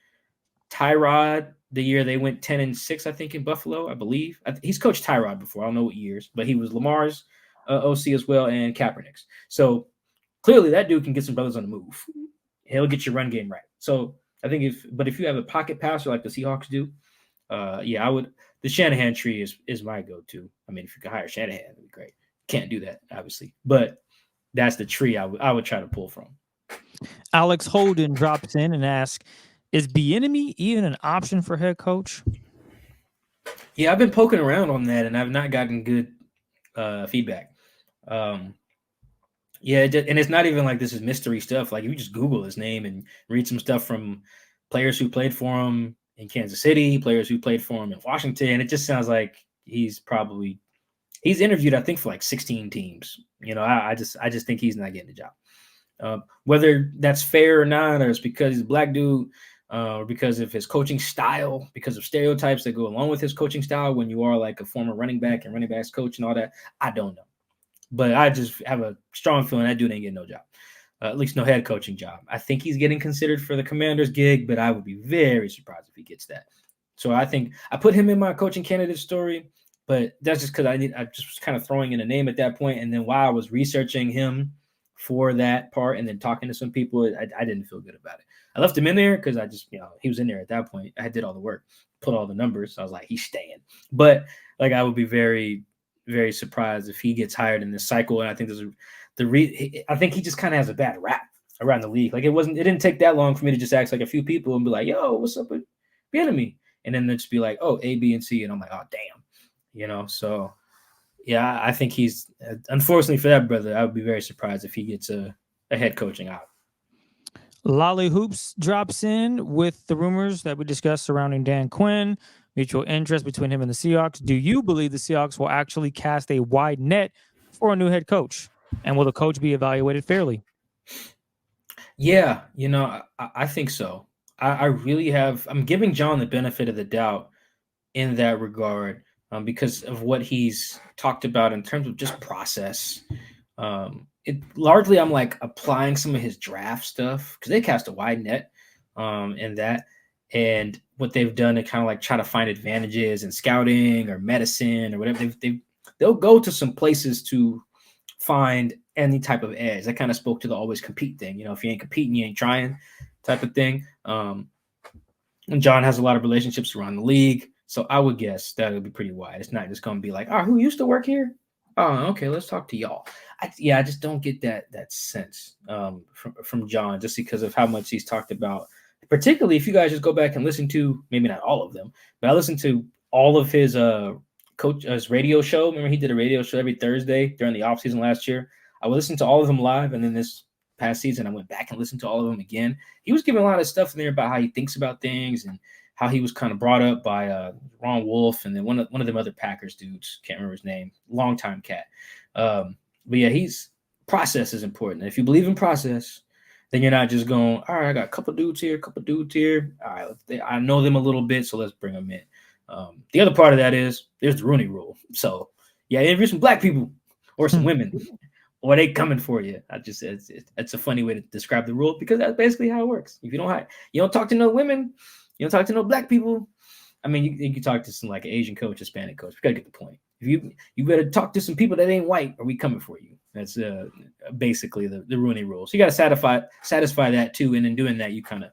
Tyrod the year they went 10-6, I think, in Buffalo, I believe. He's coached Tyrod before. I don't know what years, but he was Lamar's OC as well and Kaepernick's. So clearly that dude can get some brothers on the move. He'll get your run game right. So I think if you have a pocket passer like the Seahawks do, I would. The Shanahan tree is my go-to. I mean, if you could hire Shanahan, it'd be great. Can't do that, obviously, but that's the tree I would try to pull from. Alex Holden drops in and asks, is Bieniemy even an option for head coach? Yeah, I've been poking around on that, and I've not gotten good feedback. And it's not even like this is mystery stuff. Like you just Google his name and read some stuff from players who played for him in Kansas City, players who played for him in Washington. It just sounds like he's interviewed, I think, for like 16 teams. I just think he's not getting the job. Whether that's fair or not, or it's because he's a black dude, or because of his coaching style, because of stereotypes that go along with his coaching style when you are like a former running back and running backs coach and all that, I don't know. But I just have a strong feeling that dude ain't getting no job. At least no head coaching job. I think he's getting considered for the Commanders gig, but I would be very surprised if he gets that. So I think I put him in my coaching candidate story, but that's just because I just was kind of throwing in a name at that point. And then while I was researching him for that part and then talking to some people, I didn't feel good about it. I left him in there because I just, he was in there at that point. I did all the work, put all the numbers. So I was like, he's staying. But like, I would be very, very surprised if he gets hired in this cycle. And I think I think he just kind of has a bad rap around the league. Like it didn't take that long for me to just ask like a few people and be like, yo, what's up with Bieniemy? And then they'd just be like, oh, A, B, and C. And I'm like, oh, damn. So yeah, I think he's, unfortunately for that brother, I would be very surprised if he gets a head coaching out. Lolly Hoops drops in with the rumors that we discussed surrounding Dan Quinn, mutual interest between him and the Seahawks. Do you believe the Seahawks will actually cast a wide net for a new head coach? And will the coach be evaluated fairly? Yeah, I think so. I really have. I'm giving John the benefit of the doubt in that regard because of what he's talked about in terms of just process. Largely, I'm like applying some of his draft stuff because they cast a wide net in that. And what they've done to kind of like try to find advantages in scouting or medicine or whatever. They'll go to some places to find any type of edge. That kind of spoke to the always compete thing. If you ain't competing, you ain't trying type of thing. And John has a lot of relationships around the league. So I would guess that would be pretty wide. It's not just going to be like, oh, who used to work here? Oh, okay, let's talk to y'all. I just don't get that sense from John just because of how much he's talked about. Particularly if you guys just go back and listen to, maybe not all of them, but I listened to all of his coach his radio show. Remember, he did a radio show every Thursday during the offseason last year. I would listen to all of them live, and then this past season, I went back and listened to all of them again. He was giving a lot of stuff in there about how he thinks about things and how he was kind of brought up by Ron Wolf and then one of them other Packers dudes. Can't remember his name. Longtime cat. But yeah, process is important. If you believe in process, then you're not just going, all right, I got a couple dudes here. All right, I know them a little bit, so let's bring them in. The other part of that is there's the Rooney Rule. So yeah, interview some black people or some women, or they coming for you. It's a funny way to describe the rule because that's basically how it works. If you don't talk to no women, you don't talk to no black people. I mean, you can talk to some like Asian coach, Hispanic coach. We gotta get the point. If you better talk to some people that ain't white, or we coming for you. That's basically the Rooney Rule. So you got to satisfy that too, and in doing that, you kind of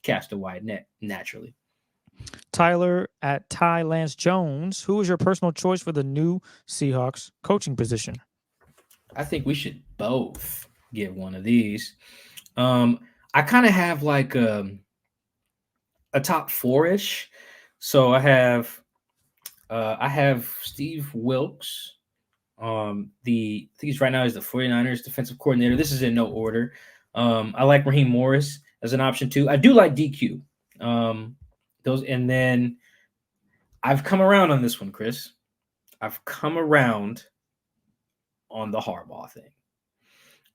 cast a wide net naturally. Tyler at Ty Lance Jones, who is your personal choice for the new Seahawks coaching position? I think we should both get one of these. I kind of have like a top four-ish. So I have Steve Wilkes. I think he's right now is the 49ers defensive coordinator. This is in no order. I like Raheem Morris as an option too. I do like DQ. And then I've come around on this one, Chris. I've come around on the Harbaugh thing.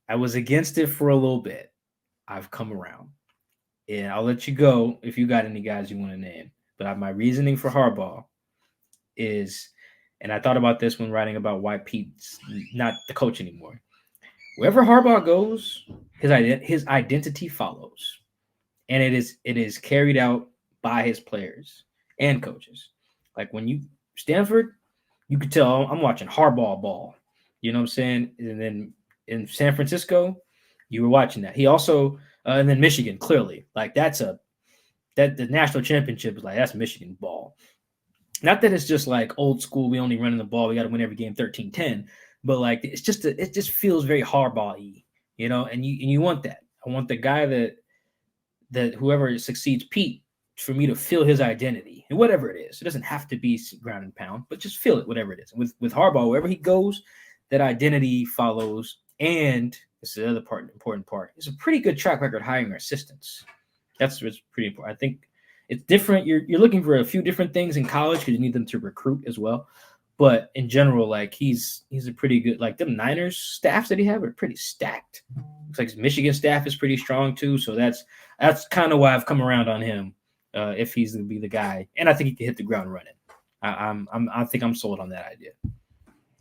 I was against it for a little bit. I've come around. And I'll let you go if you got any guys you want to name. But my reasoning for Harbaugh is, and I thought about this when writing about why Pete's not the coach anymore. Wherever Harbaugh goes, his identity follows. And it is carried out by his players and coaches. Like when Stanford, you could tell I'm watching Harbaugh ball. You know what I'm saying? And then in San Francisco, you were watching that. He also, and then Michigan, clearly. Like the national championship is like, that's Michigan ball. Not that it's just like old school, we only running the ball, we got to win every game 13-10, but like it just feels very Harbaugh-y, and you want that. I want the guy that whoever succeeds Pete, for me to feel his identity and whatever it is. It doesn't have to be ground and pound, but just feel it, whatever it is. With Harbaugh, wherever he goes, that identity follows. And this is the other important part. It's a pretty good track record hiring assistants. That's pretty important. I think it's different. You're looking for a few different things in college because you need them to recruit as well. But in general, like he's a pretty good, like them Niners staffs that he have are pretty stacked. Looks like his Michigan staff is pretty strong too. So that's kind of why I've come around on him. If he's going to be the guy, and I think he can hit the ground running. I think I'm sold on that idea.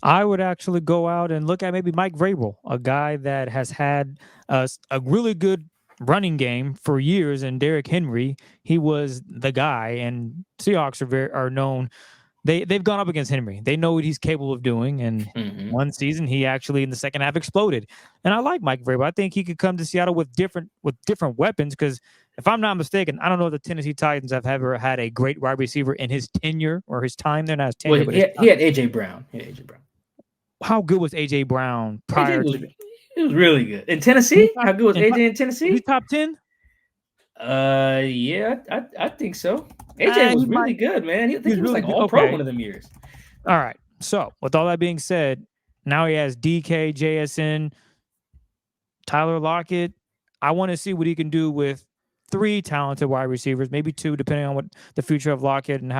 I would actually go out and look at maybe Mike Vrabel, a guy that has had a really good running game for years, and Derrick Henry, he was the guy, and Seahawks are known. They've gone up against Henry. They know what he's capable of doing, and one season he actually in the second half exploded. And I like Mike Vrabel. I think he could come to Seattle with different weapons because if I'm not mistaken, I don't know if the Tennessee Titans have ever had a great wide receiver in his tenure or his time. They're not his tenure. Well, he had A.J. Brown. How good was A.J. Brown prior to? He was really good. In Tennessee? How good was A.J. in Tennessee? Was he top 10? Yeah, I think so. AJ was really good, man. He was like all pro one of them years. All right. So with all that being said, now he has DK, JSN, Tyler Lockett. I want to see what he can do with 3 talented wide receivers, maybe 2, depending on what the future of Lockett and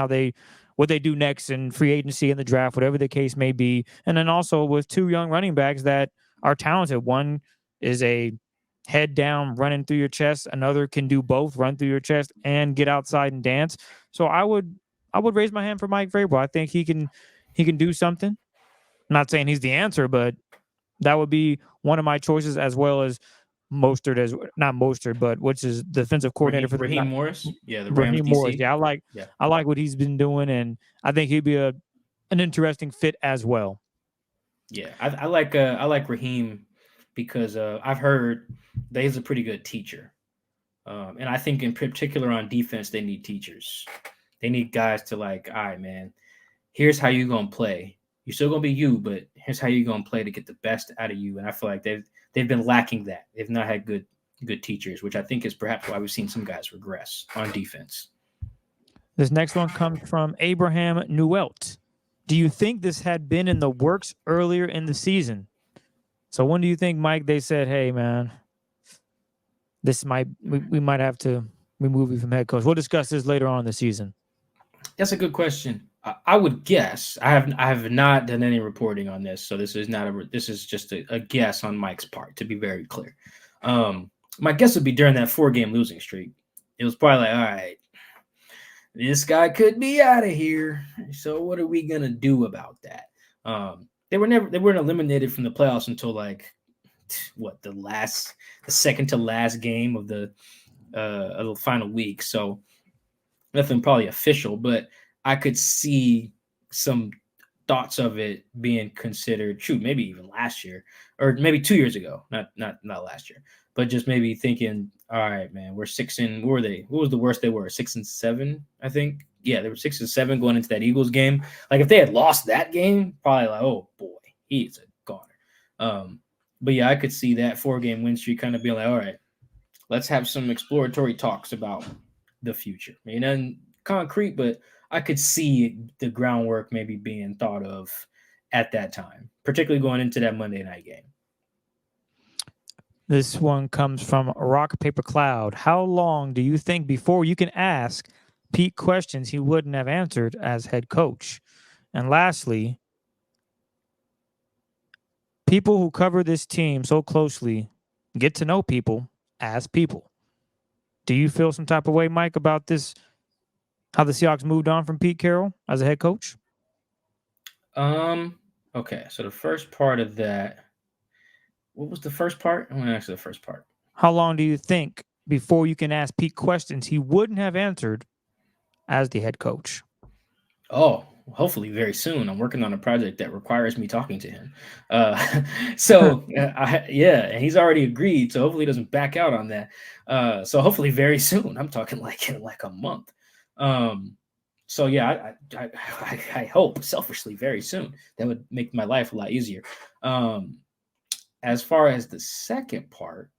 what they do next in free agency and the draft, whatever the case may be. And then also with 2 young running backs that are talented. One is a head down, running through your chest. Another can do both, run through your chest and get outside and dance. So I would raise my hand for Mike Vrabel. I think he can do something. I'm not saying he's the answer, but that would be one of my choices, as well as not Mostert, but which is the defensive coordinator for Raheem Morris. Yeah, the Rams Raheem DC. Morris. Yeah, I like what he's been doing, and I think he'd be an interesting fit as well. Yeah, I like Raheem because I've heard that he's a pretty good teacher. And I think in particular on defense, they need teachers. They need guys to like, all right, man, here's how you're going to play. You're still going to be you, but here's how you're going to play to get the best out of you. And I feel like they've been lacking that. They've not had good teachers, which I think is perhaps why we've seen some guys regress on defense. This next one comes from Abraham Newelt. Do you think this had been in the works earlier in the season? So when do you think, Mike, they said, hey, man, we might have to remove you from head coach? We'll discuss this later on in the season. That's a good question. I would guess. I have not done any reporting on this, so this is just a guess on Mike's part, to be very clear. My guess would be during that 4-game losing streak. It was probably like, all right, this guy could be out of here. So what are we gonna do about that? They weren't eliminated from the playoffs until like the second to last game of the final week. So nothing probably official, but I could see some thoughts of it being considered. Shoot, maybe even last year or maybe 2 years ago, not last year, but just maybe thinking, all right, man, we're 6-. What were they? What was the worst they were? 6-7, I think. Yeah, they were 6-7 going into that Eagles game. Like if they had lost that game, probably like, oh boy, he's a goner. But yeah, I could see that 4-game win streak kind of being like, all right, let's have some exploratory talks about the future. I mean, nothing concrete, but I could see the groundwork maybe being thought of at that time, particularly going into that Monday night game. This one comes from Rock Paper Cloud. How long do you think before you can ask Pete questions he wouldn't have answered as head coach? And lastly, people who cover this team so closely get to know people as people. Do you feel some type of way, Mike, about this, how the Seahawks moved on from Pete Carroll as a head coach? Okay, so the first part of that, what was the first part? I'm going to answer the first part. How long do you think before you can ask Pete questions he wouldn't have answered as the head coach? Oh, hopefully very soon. I'm working on a project that requires me talking to him. And he's already agreed, so hopefully he doesn't back out on that. So hopefully very soon. I'm talking like in like a month. So yeah, I hope selfishly very soon. That would make my life a lot easier. As far as the second part,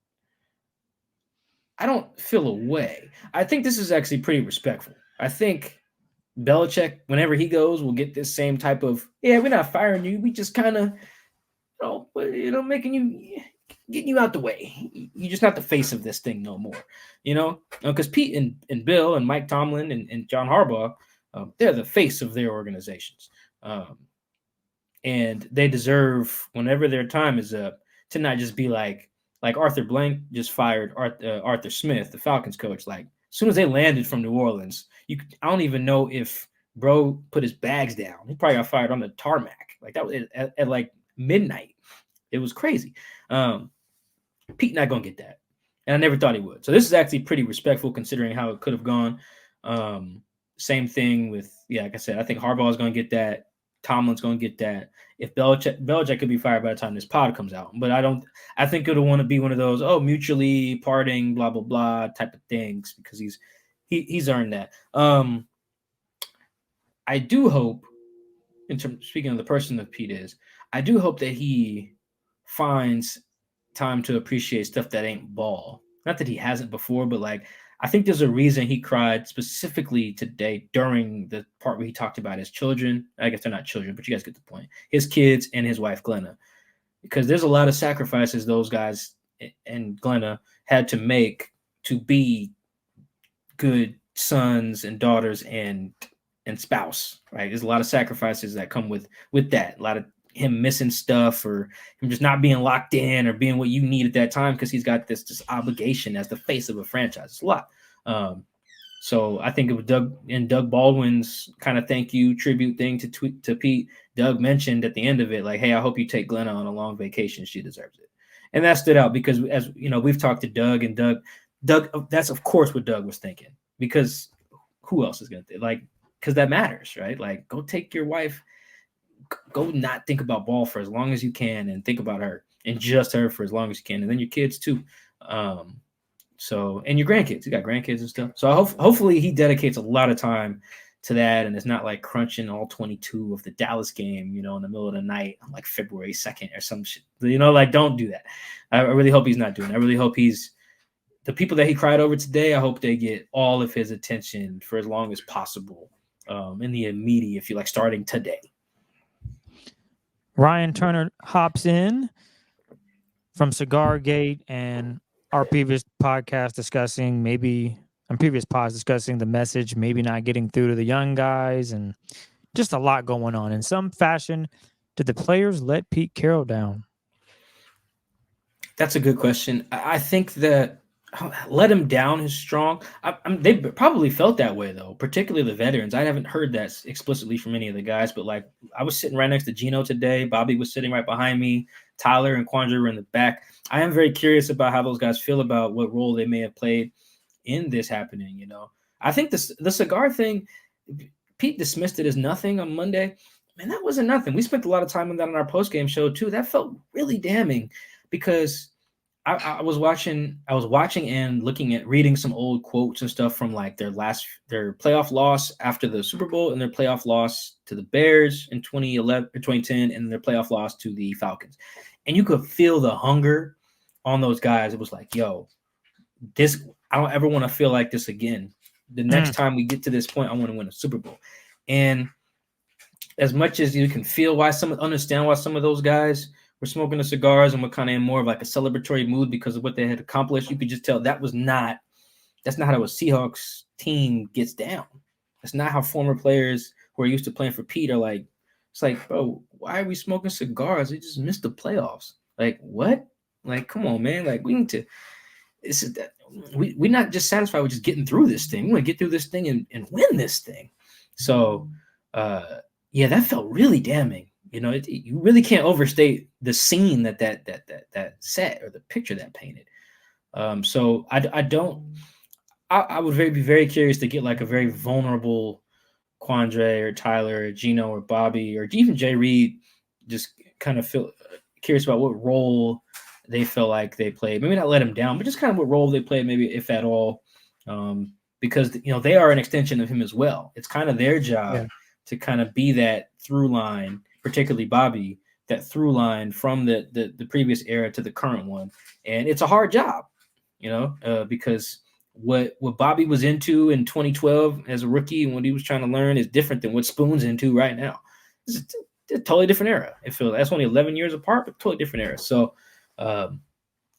I don't feel a way. I think this is actually pretty respectful. I think Belichick, whenever he goes, will get this same type of, yeah, we're not firing you. We just kind of, getting you out the way. You're just not the face of this thing no more, because Pete and Bill and Mike Tomlin and John Harbaugh, they're the face of their organizations. And they deserve, whenever their time is up, to not just be like Arthur Blank just fired Arthur Smith, the Falcons coach. Like, as soon as they landed from New Orleans, I don't even know if bro put his bags down. He probably got fired on the tarmac. Like, that was at like midnight. It was crazy. Pete not going to get that. And I never thought he would. So this is actually pretty respectful considering how it could have gone. Same thing with, like I said, I think Harbaugh is going to get that. Tomlin's going to get that. If Belichick could be fired by the time this pod comes out. But I think it'll want to be one of those, mutually parting, blah, blah, blah type of things, because he's earned that. I do hope, speaking of the person that Pete is, I do hope that he finds time to appreciate stuff that ain't ball. Not that he hasn't before, but like, I think there's a reason he cried specifically today during the part where he talked about his children. I guess they're not children, but you guys get the point. His kids and his wife, Glenna. Because there's a lot of sacrifices those guys and Glenna had to make to be good sons and daughters and spouse, right? There's a lot of sacrifices that come with that. A lot of him missing stuff, or him just not being locked in, or being what you need at that time, because he's got this obligation as the face of a franchise. It's a lot. So I think it was Doug Baldwin's kind of thank you tribute thing to Pete. Doug mentioned at the end of it, like, hey, I hope you take Glenna on a long vacation. She deserves it. And that stood out because, as you know, we've talked to Doug, and Doug, that's of course what Doug was thinking, because who else is going to because that matters, right? Like, go take your wife, go not think about ball for as long as you can, and think about her and just her for as long as you can. And then your kids too. And your grandkids, you got grandkids and stuff. So hopefully he dedicates a lot of time to that, and it's not like crunching all 22 of the Dallas game, in the middle of the night on like February 2nd or some shit. Don't do that. I really hope he's not doing it. I really hope he's the people that he cried over today, I hope they get all of his attention for as long as possible in the immediate, if you like, starting today. Ryan Turner hops in from Cigar Gate and our previous podcast discussing the message, maybe not getting through to the young guys, and just a lot going on. In some fashion, did the players let Pete Carroll down? That's a good question. I think that let him down is strong. They probably felt that way, though, particularly the veterans. I haven't heard that explicitly from any of the guys, but like I was sitting right next to Geno today. Bobby was sitting right behind me. Tyler and Quandre were in the back. I am very curious about how those guys feel about what role they may have played in this happening. You know, I think the cigar thing, Pete dismissed it as nothing on Monday. Man, that wasn't nothing. We spent a lot of time on that on our post-game show too. That felt really damning because I was watching and reading some old quotes and stuff from like their playoff loss after the Super Bowl and their playoff loss to the Bears in 2011 or 2010 and their playoff loss to the Falcons. And you could feel the hunger on those guys. It was like, yo, I don't ever want to feel like this again. The next time we get to this point, I want to win a Super Bowl. And as much as you can understand why some of those guys were smoking the cigars and were kind of in more of like a celebratory mood because of what they had accomplished, you could just tell that's not how a Seahawks team gets down. That's not how former players who are used to playing for Pete are like. It's like, bro, why are we smoking cigars? We just missed the playoffs. Like, what? Like, come on, man. Like, we need to. We're not just satisfied with just getting through this thing. We want to get through this thing and win this thing. So, yeah, that felt really damning. You know, you really can't overstate the scene that set or the picture that painted. So I would be very curious to get like a very vulnerable Quandre or Tyler or Geno or Bobby or even Jay Reed, just kind of feel curious about what role they feel like they played. Maybe not let him down, but just kind of what role they played, maybe if at all, because you know they are an extension of him as well. It's kind of their job to kind of be that through line, particularly Bobby, that through line from the previous era to the current one, and it's a hard job, you know, because what Bobby was into in 2012 as a rookie and what he was trying to learn is different than what Spoon's into right now. It's a totally different era. I feel that's only 11 years apart, but totally different era. So,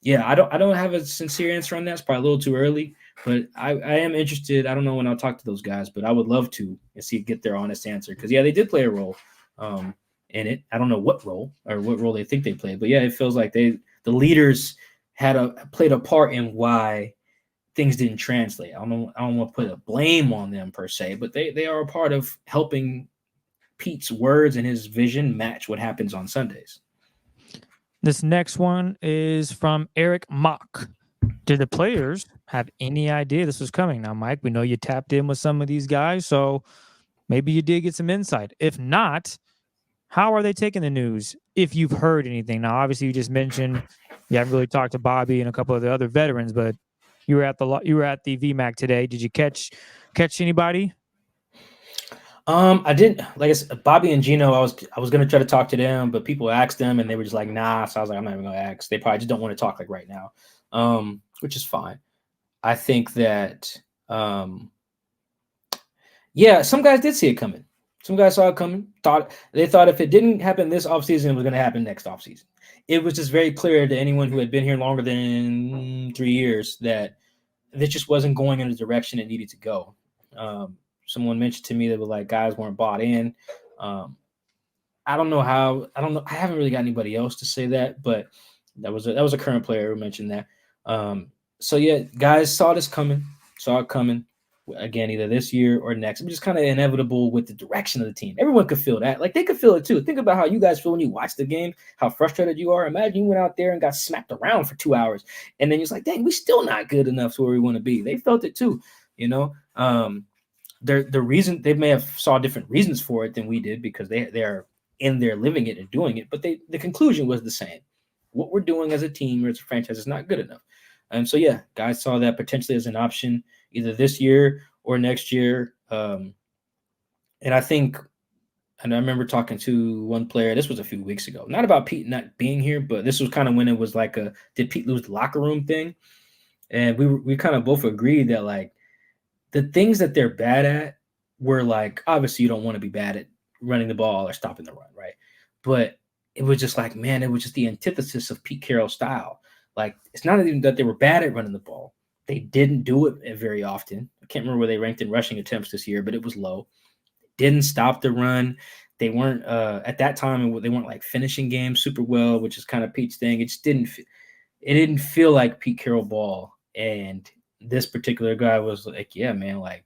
yeah, I don't have a sincere answer on that. It's probably a little too early, but I am interested. I don't know when I'll talk to those guys, but I would love to and get their honest answer because yeah, they did play a role in it. I don't know what role or what role they think they played, but yeah, it feels like the leaders played a part in why things didn't translate. I don't want to put a blame on them per se, but they are a part of helping Pete's words and his vision match what happens on Sundays. This next one is from Eric Mock. Did the players have any idea this was coming? Now, Mike, we know you tapped in with some of these guys, so maybe you did get some insight. If not, how are they taking the news? If you've heard anything. Now, obviously, you just mentioned you haven't really talked to Bobby and a couple of the other veterans, but you were at the VMAC today. Did you catch anybody? I didn't. Like I said, Bobby and Geno, I was gonna try to talk to them, but people asked them and they were just like, nah. So I was like, I'm not even gonna ask. They probably just don't want to talk like right now, which is fine. I think that, yeah, some guys did see it coming. Some guys saw it coming. They thought if it didn't happen this offseason, it was going to happen next offseason. It was just very clear to anyone who had been here longer than 3 years that this just wasn't going in the direction it needed to go. Someone mentioned to me that like guys weren't bought in. I don't know. I haven't really got anybody else to say that, but that was a current player who mentioned that. So yeah, guys saw it coming. Again, either this year or next. It's just kind of inevitable with the direction of the team. Everyone could feel that. Like, they could feel it too. Think about how you guys feel when you watch the game, how frustrated you are. Imagine you went out there and got smacked around for 2 hours, and then you're like, dang, we still not good enough to where we want to be. They felt it too, you know? The reason they may have saw different reasons for it than we did because they are in there living it and doing it, but the conclusion was the same. What we're doing as a team or as a franchise is not good enough. And so, yeah, guys saw that potentially as an option either this year or next year. And I remember talking to one player, this was a few weeks ago, not about Pete not being here, but this was kind of when it was like did Pete lose the locker room thing? And we kind of both agreed that like the things that they're bad at were like, obviously you don't want to be bad at running the ball or stopping the run, right? But it was just like, man, it was just the antithesis of Pete Carroll's style. Like, it's not even that they were bad at running the ball. They didn't do it very often. I can't remember where they ranked in rushing attempts this year, but it was low. Didn't stop the run. They weren't at that time. They weren't like finishing games super well, which is kind of Pete's thing. It just didn't. It didn't feel like Pete Carroll ball. And this particular guy was like, yeah, man, like,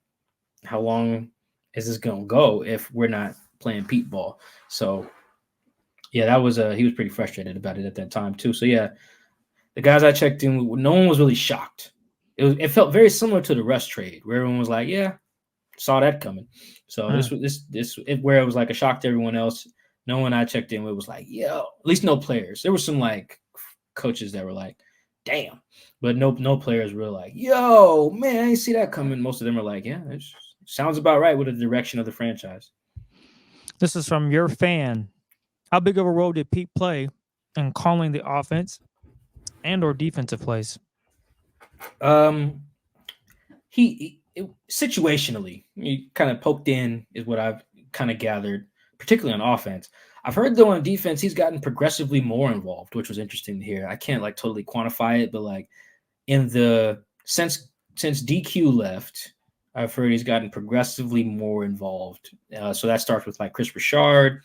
how long is this gonna go if we're not playing Pete ball? So yeah, that was he was pretty frustrated about it at that time too. So yeah, the guys I checked in, no one was really shocked. It felt very similar to the Russ trade, where everyone was like, yeah, saw that coming. So where it was like a shock to everyone else. No one I checked in with was like, yo, at least no players. There were some like coaches that were like, damn, but no players were like, yo, man, I didn't see that coming. Most of them are like, yeah, it sounds about right with the direction of the franchise. This is from your fan. How big of a role did Pete play in calling the offense and or defensive plays? Situationally, he kind of poked in is what I've kind of gathered, particularly on offense. I've heard though on defense he's gotten progressively more involved, which was interesting to hear. I can't like totally quantify it, but like in the since DQ left, I've heard he's gotten progressively more involved. So that starts with like Chris Richard,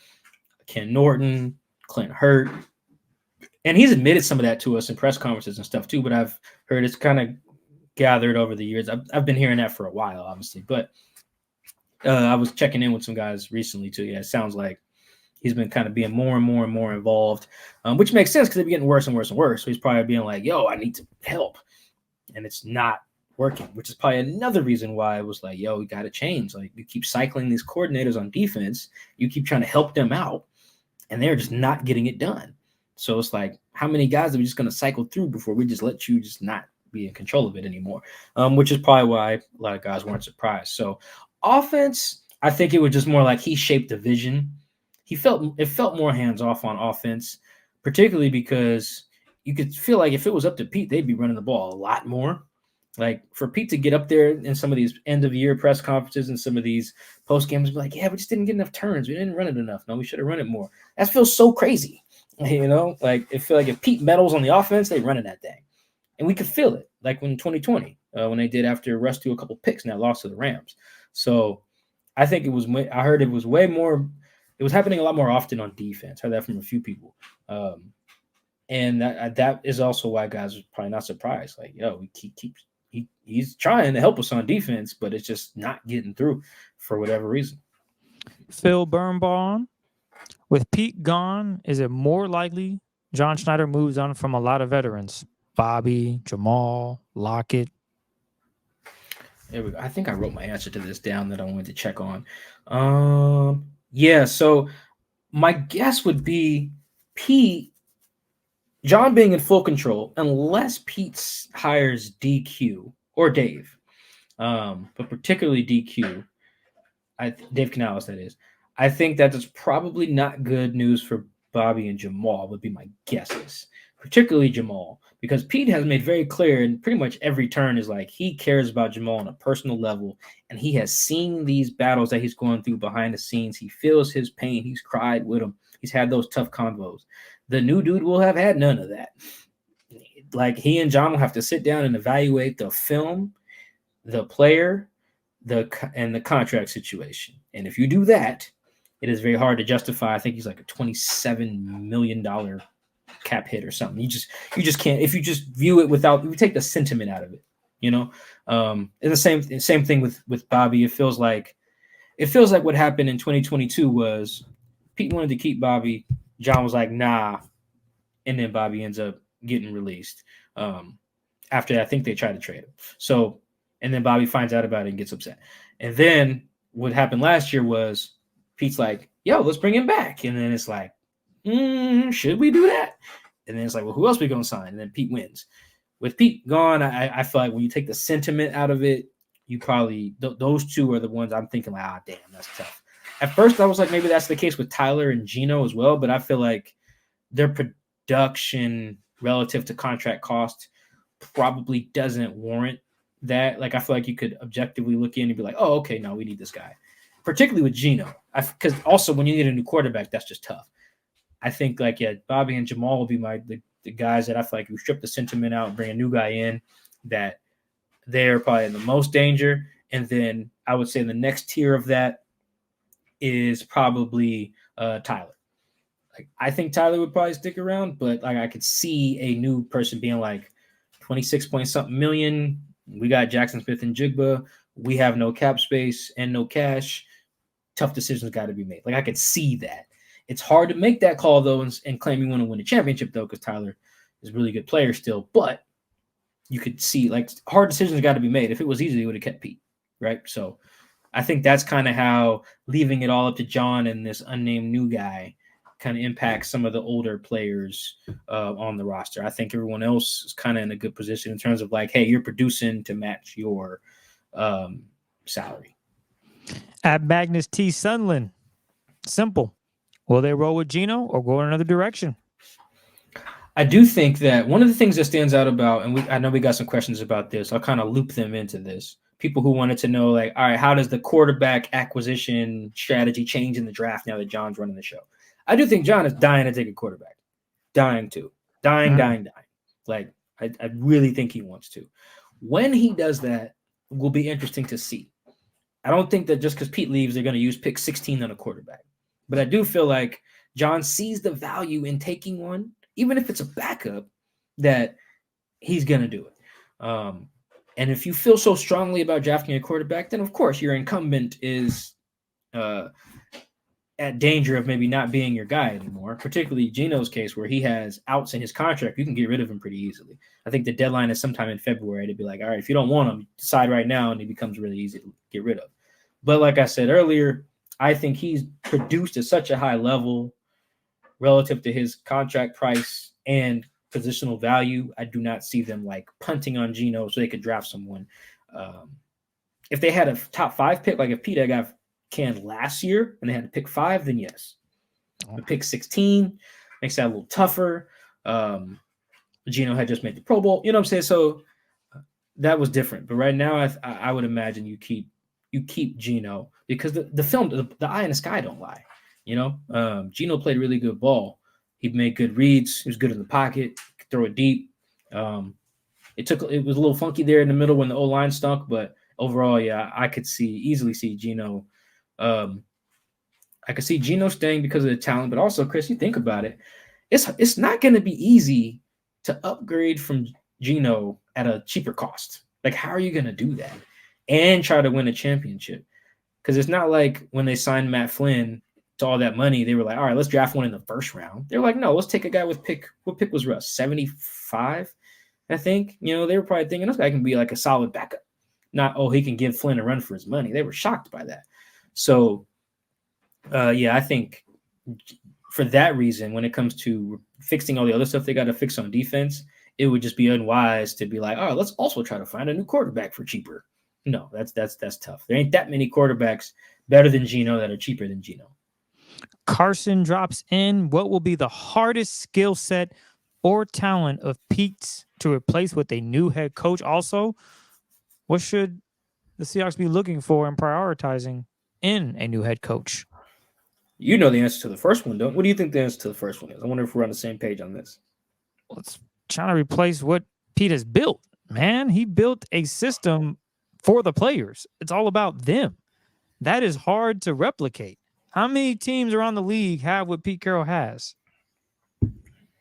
Ken Norton, Clint Hurt. And he's admitted some of that to us in press conferences and stuff too, but I've heard it's kind of gathered over the years. I've been hearing that for a while, obviously, but I was checking in with some guys recently too. Yeah, it sounds like he's been kind of being more and more and more involved, which makes sense because they're getting worse and worse and worse. So he's probably being like, yo, I need to help. And it's not working, which is probably another reason why it was like, yo, we got to change. Like, you keep cycling these coordinators on defense. You keep trying to help them out, and they're just not getting it done. So it's like, how many guys are we just going to cycle through before we just let you just not be in control of it anymore? Which is probably why a lot of guys weren't surprised. So offense, I think it was just more like he shaped the vision. It felt more hands off on offense, particularly because you could feel like if it was up to Pete, they'd be running the ball a lot more. Like, for Pete to get up there in some of these end of year press conferences and some of these post games, be like, yeah, we just didn't get enough turns. We didn't run it enough. No, we should have run it more. That feels so crazy. You know, like, it feel like if Pete meddles on the offense, they running that thing. And we could feel it, like in 2020, when they did after Russ threw a couple picks and that loss to the Rams. So I think I heard it was way more, it was happening a lot more often on defense. I heard that from a few people. And that is also why guys are probably not surprised. Like, yo, he's trying to help us on defense, but it's just not getting through for whatever reason. Phil Birnbaum, with Pete gone, is it more likely John Schneider moves on from a lot of veterans? Bobby, Jamal, Lockett. There we go. I think I wrote my answer to this down that I wanted to check on. Yeah, so my guess would be John being in full control, unless Pete hires DQ or Dave, but particularly DQ, Dave Canales, that is. I think that is probably not good news for Bobby and Jamal, would be my guesses, particularly Jamal, because Pete has made very clear in pretty much every turn is like he cares about Jamal on a personal level, and he has seen these battles that he's going through behind the scenes. He feels his pain. He's cried with him. He's had those tough convos. The new dude will have had none of that. Like, he and John will have to sit down and evaluate the film, the player, and the contract situation. And if you do that, it is very hard to justify. I think he's like a $27 million cap hit or something. You just can't, if you just view it without, you take the sentiment out of it, you know? And the same thing with Bobby. It feels like what happened in 2022 was Pete wanted to keep Bobby. John was like, nah. And then Bobby ends up getting released. After I think they tried to trade him. So, and then Bobby finds out about it and gets upset. And then what happened last year was Pete's like, yo, let's bring him back. And then it's like, should we do that? And then it's like, well, who else are we going to sign? And then Pete wins. With Pete gone, I feel like when you take the sentiment out of it, you probably, those two are the ones I'm thinking like, damn, that's tough. At first, I was like, maybe that's the case with Tyler and Geno as well, but I feel like their production relative to contract cost probably doesn't warrant that. Like, I feel like you could objectively look in and be like, oh, okay, no, we need this guy. Particularly with Geno. Because also when you need a new quarterback, that's just tough. I think, like, yeah, Bobby and Jamal will be the guys that I feel like we strip the sentiment out and bring a new guy in, that they're probably in the most danger. And then I would say the next tier of that is probably Tyler. Like, I think Tyler would probably stick around, but like I could see a new person being like 26-point-something million. We got Jackson Smith and Jigba. We have no cap space and no cash. Tough decisions got to be made. Like, I could see that. It's hard to make that call, though, and claim you want to win a championship, though, because Tyler is a really good player still. But you could see, like, hard decisions got to be made. If it was easy, they would have kept Pete, right? So I think that's kind of how leaving it all up to John and this unnamed new guy kind of impacts some of the older players on the roster. I think everyone else is kind of in a good position in terms of, like, hey, you're producing to match your salary. At Magnus T. Sunland, simple. Will they roll with Geno or go in another direction? I do think that one of the things that stands out about, and I know we got some questions about this, I'll kind of loop them into this. People who wanted to know, like, all right, how does the quarterback acquisition strategy change in the draft now that John's running the show? I do think John is dying to take a quarterback. Dying. Like, I really think he wants to. When he does that, will be interesting to see. I don't think that just because Pete leaves, they're going to use pick 16 on a quarterback. But I do feel like John sees the value in taking one, even if it's a backup, that he's going to do it. And if you feel so strongly about drafting a quarterback, then, of course, your incumbent is at danger of maybe not being your guy anymore, particularly Geno's case where he has outs in his contract. You can get rid of him pretty easily. I think the deadline is sometime in February to be like, all right, if you don't want him, decide right now, and he becomes really easy to get rid of. But like I said earlier, I think he's produced at such a high level relative to his contract price and positional value. I do not see them like punting on Geno so they could draft someone. If they had a top 5 pick, like if Pete had got canned last year and they had to pick 5, then yes. But pick 16 makes that a little tougher. Geno had just made the Pro Bowl. You know what I'm saying? So that was different. But right now, I would imagine you keep Geno because the film, the eye in the sky don't lie. You know, Geno played really good ball. He made good reads. He was good in the pocket, could throw it deep. It was a little funky there in the middle when the O-line stunk, but overall, yeah, I could easily see Geno. I could see Geno staying because of the talent, but also, Chris, you think about it, it's not going to be easy to upgrade from Geno at a cheaper cost. Like, how are you going to do that and try to win a championship? Because it's not like when they signed Matt Flynn to all that money, they were like, all right, let's draft one in the first round. They're like, no, let's take a guy with what pick was Russ? 75, I think. You know, they were probably thinking this guy can be like a solid backup. Not, oh, he can give Flynn a run for his money. They were shocked by that. So, yeah, I think for that reason, when it comes to fixing all the other stuff they got to fix on defense, it would just be unwise to be like, oh, let's also try to find a new quarterback for cheaper. No, that's tough. There ain't that many quarterbacks better than Geno that are cheaper than Geno. Carson drops in. What will be the hardest skill set or talent of Pete's to replace with a new head coach? Also, what should the Seahawks be looking for and prioritizing in a new head coach? You know the answer to the first one, don't? What do you think the answer to the first one is? I wonder if we're on the same page on this. Well, it's trying to replace what Pete has built, man. He built a system for the players. It's all about them. That is hard to replicate. How many teams around the league have what Pete Carroll has?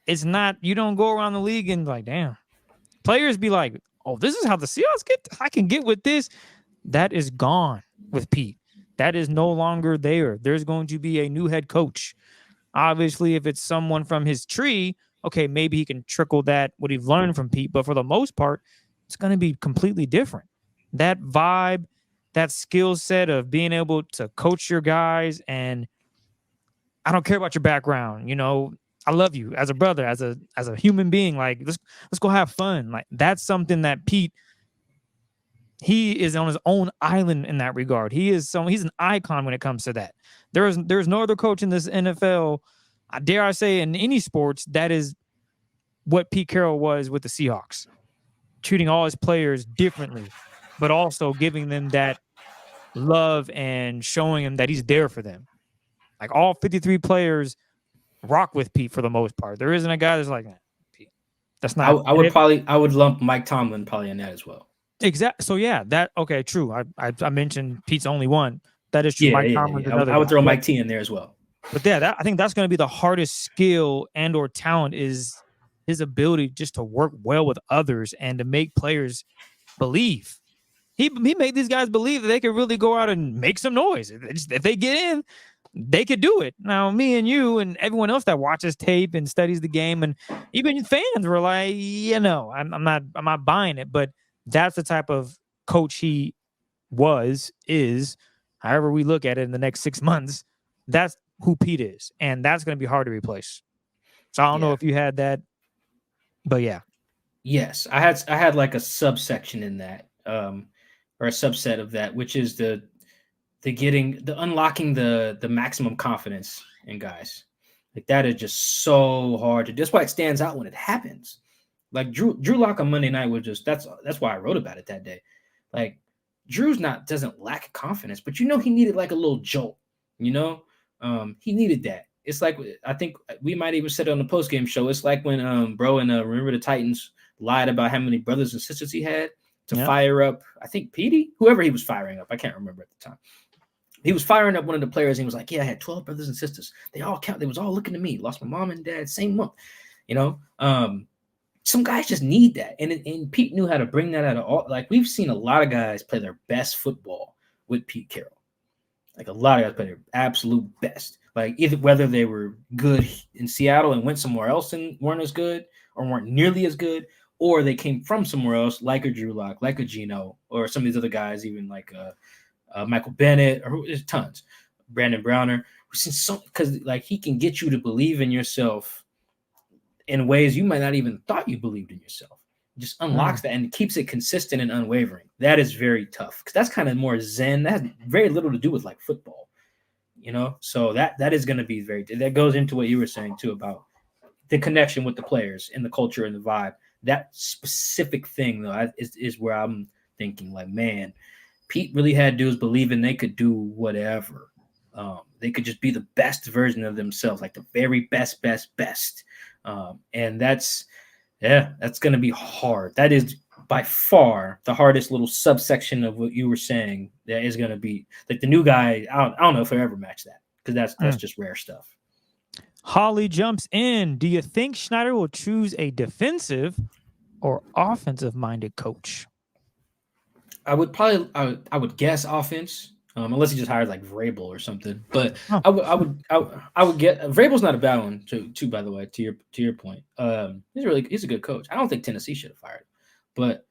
It's not, you don't go around the league and like, damn. Players be like, oh, this is how the Seahawks get. I can get with this. That is gone with Pete. That is no longer there. There's going to be a new head coach. Obviously, if it's someone from his tree, okay, maybe he can trickle that, what he learned from Pete. But for the most part, it's going to be completely different. That vibe, that skill set of being able to coach your guys, and I don't care about your background. You know, I love you as a brother, as a human being. Like, let's go have fun. Like, that's something that Pete, he is on his own island in that regard. He's an icon when it comes to that. There's no other coach in this NFL, dare I say, in any sports, that is what Pete Carroll was with the Seahawks. treating all his players differently, but also giving them that love and showing them that he's there for them. Like all 53 players rock with Pete for the most part. There isn't a guy that's like, Pete. That's not. I would lump Mike Tomlin probably in that as well. Exactly. So yeah, okay, true. I mentioned Pete's only one. That is true. Mike Tomlin's another. I would throw Mike T in there as well. But yeah, I think that's going to be the hardest skill and or talent is his ability just to work well with others and to make players believe. He made these guys believe that they could really go out and make some noise. If they get in, they could do it. Now, me and you and everyone else that watches tape and studies the game, and even fans were like, I'm not buying it. But that's the type of coach he is. However we look at it in the next 6 months, that's who Pete is, and that's going to be hard to replace. So I don't know if you had that, but yeah. Yes, I had like a subsection in that, or a subset of that, which is the unlocking the maximum confidence in guys. Like that is just so hard to. That's why it stands out when it happens. Like Drew Lock on Monday night was just that's why I wrote about it that day. Like Drew's doesn't lack confidence, but he needed like a little jolt. He needed that. It's like I think we might even said it on the postgame show. It's like when bro and Remember the Titans lied about how many brothers and sisters he had to fire up. I think Petey, whoever he was firing up. I can't remember at the time. He was firing up one of the players and he was like, yeah, I had 12 brothers and sisters. They all count. They was all looking to me. Lost my mom and dad same month. Some guys just need that. And Pete knew how to bring that out of all. Like we've seen a lot of guys play their best football with Pete Carroll. Like a lot of guys play their absolute best. Like whether they were good in Seattle and went somewhere else and weren't as good or weren't nearly as good, or they came from somewhere else like a Drew Lock, like a Geno, or some of these other guys, even like Michael Bennett, or there's tons. Brandon Browner. We've seen some because like he can get you to believe in yourself in ways you might not even thought you believed in yourself. It just unlocks that and keeps it consistent and unwavering. That is very tough because that's kind of more zen. That has very little to do with like football, So that is going to be that goes into what you were saying too about the connection with the players and the culture and the vibe. That specific thing though is where I'm thinking like, man, Pete really had dudes believing they could do whatever. They could just be the best version of themselves, like the very best. And that's going to be hard. That is by far the hardest little subsection of what you were saying. That is going to be like the new guy. I don't know if I ever match that because that's just rare stuff. Holly jumps in. Do you think Schneider will choose a defensive or offensive-minded coach? I would guess offense, unless he just hired like Vrabel or something. But I would get Vrabel's not a bad one too. By the way, to your point, he's a good coach. I don't think Tennessee should have fired him, but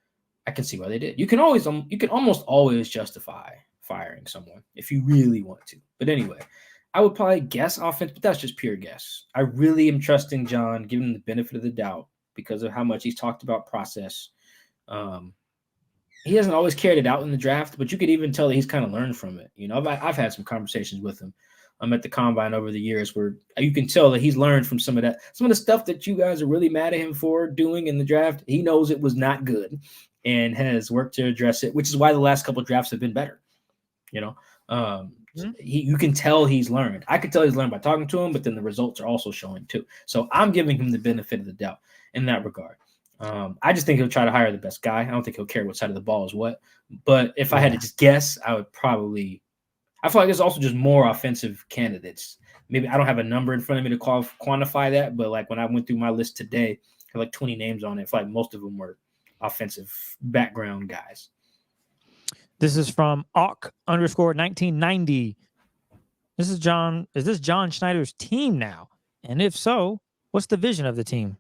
I can see why they did. You can almost always justify firing someone if you really want to. But anyway, I would probably guess offense, but that's just pure guess. I really am trusting John, giving him the benefit of the doubt because of how much he's talked about process. He hasn't always carried it out in the draft, but you could even tell that he's kind of learned from it. I've had some conversations with him. I'm at the combine over the years where you can tell that he's learned from some of the stuff that you guys are really mad at him for doing in the draft. He knows it was not good and has worked to address it, which is why the last couple of drafts have been better. You can tell he's learned. I could tell he's learned by talking to him, but then the results are also showing too. So I'm giving him the benefit of the doubt in that regard. I just think he'll try to hire the best guy. I don't think he'll care what side of the ball is what. But if I had to just guess, I feel like there's also just more offensive candidates. Maybe I don't have a number in front of me to quantify that, but like when I went through my list today, I had like 20 names on it. I feel like most of them were offensive background guys. This is from Awk_1990. Is this John Schneider's team now? And if so, what's the vision of the team?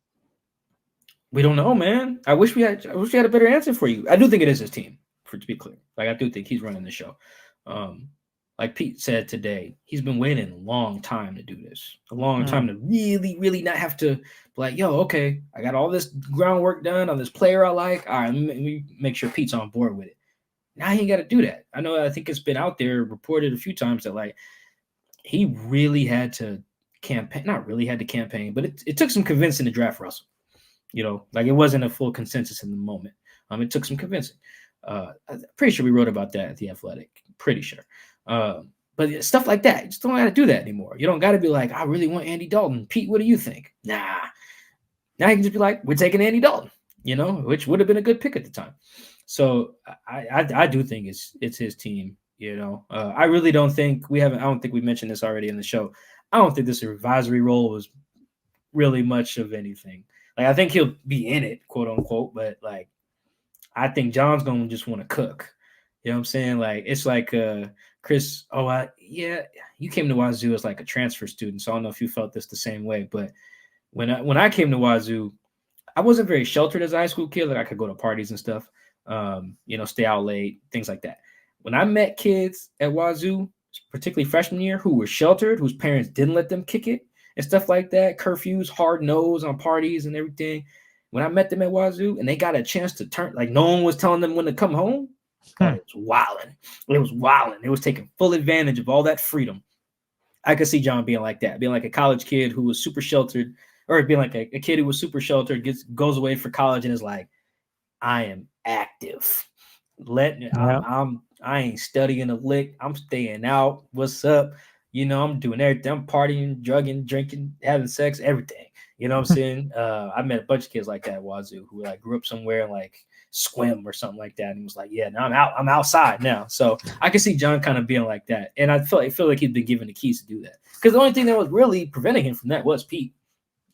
We don't know, man. I wish we had a better answer for you. I do think it is his team, to be clear. Like I do think he's running the show. Like Pete said today, he's been waiting a long time to do this. A long time to really, really not have to be like, yo, okay, I got all this groundwork done on this player I like. All right, let me make sure Pete's on board with it. Now he ain't got to do that. I think it's been out there reported a few times that like he really had to campaign. Not really had to campaign, but it took some convincing to draft Russell. Like it wasn't a full consensus in the moment. It took some convincing. I'm pretty sure we wrote about that at The Athletic. Pretty sure. But stuff like that, you just don't got to do that anymore. You don't got to be like, I really want Andy Dalton. Pete, what do you think? Nah. Now you can just be like, we're taking Andy Dalton, which would have been a good pick at the time. So I do think it's his team. I really don't think I don't think we mentioned this already in the show. I don't think this advisory role was really much of anything. Like, I think he'll be in it, quote unquote, but like, I think John's going to just want to cook. You know what I'm saying? Like, it's like Chris, you came to Wazoo as like a transfer student. So I don't know if you felt this the same way, but when I came to Wazoo, I wasn't very sheltered as a high school kid. Like, I could go to parties and stuff, stay out late, things like that. When I met kids at Wazoo, particularly freshman year, who were sheltered, whose parents didn't let them kick it and stuff like that, curfews, hard nose on parties and everything. When I met them at Wazoo and they got a chance to turn, like no one was telling them when to come home, it was wilding. It was wilding. It was taking full advantage of all that freedom. I could see John being like that, being like a college kid who was super sheltered, or being like a kid who was super sheltered, goes away for college and is like, I am active. I ain't studying a lick. I'm staying out. What's up? I'm doing everything. I'm partying, drugging, drinking, having sex, everything. You know what I'm saying? I met a bunch of kids like that at Wazoo who like grew up somewhere like Swim or something like that, and he was like, "Yeah, now I'm outside now." So I can see John kind of being like that, and I feel like he'd been given the keys to do that, because the only thing that was really preventing him from that was Pete.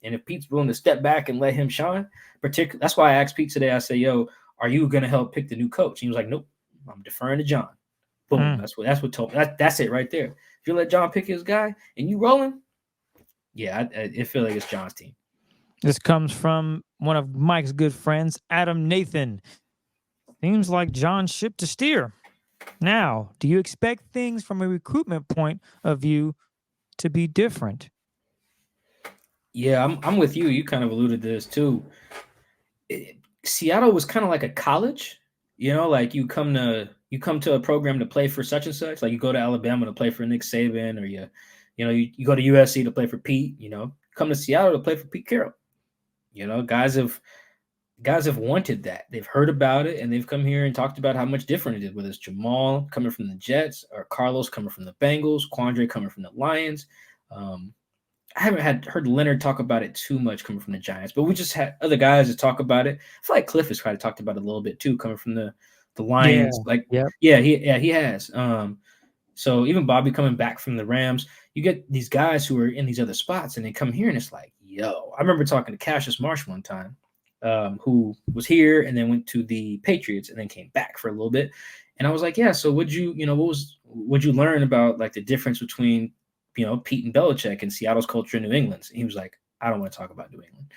And if Pete's willing to step back and let him shine, particularly, that's why I asked Pete today. I said, "Yo, are you going to help pick the new coach?" He was like, "Nope, I'm deferring to John." Boom. That's what told me. That's it right there. If you let John pick his guy and you rolling, yeah, I feel like it's John's team. This comes from one of Mike's good friends, Adam Nathan. Seems like John's ship to steer. Now, do you expect things from a recruitment point of view to be different? Yeah, I'm with you. You kind of alluded to this too. Seattle was kind of like a college, like you come to a program to play for such and such. Like you go to Alabama to play for Nick Saban, or you go to USC to play for Pete. Come to Seattle to play for Pete Carroll. Guys have wanted that. They've heard about it, and they've come here and talked about how much different it is. Whether it's Jamal coming from the Jets, or Carlos coming from the Bengals, Quandre coming from the Lions. I haven't heard Leonard talk about it too much coming from the Giants, but we just had other guys that talk about it. I feel like Cliff has kind of talked about it a little bit too, coming from the Lions. He has. So even Bobby coming back from the Rams, you get these guys who are in these other spots, and they come here, and it's like, yo. I remember talking to Cassius Marsh one time, who was here and then went to the Patriots and then came back for a little bit, and I was like, yeah. So what'd you learn about like the difference between Pete and Belichick and Seattle's culture in New England? And he was like, I don't want to talk about New England.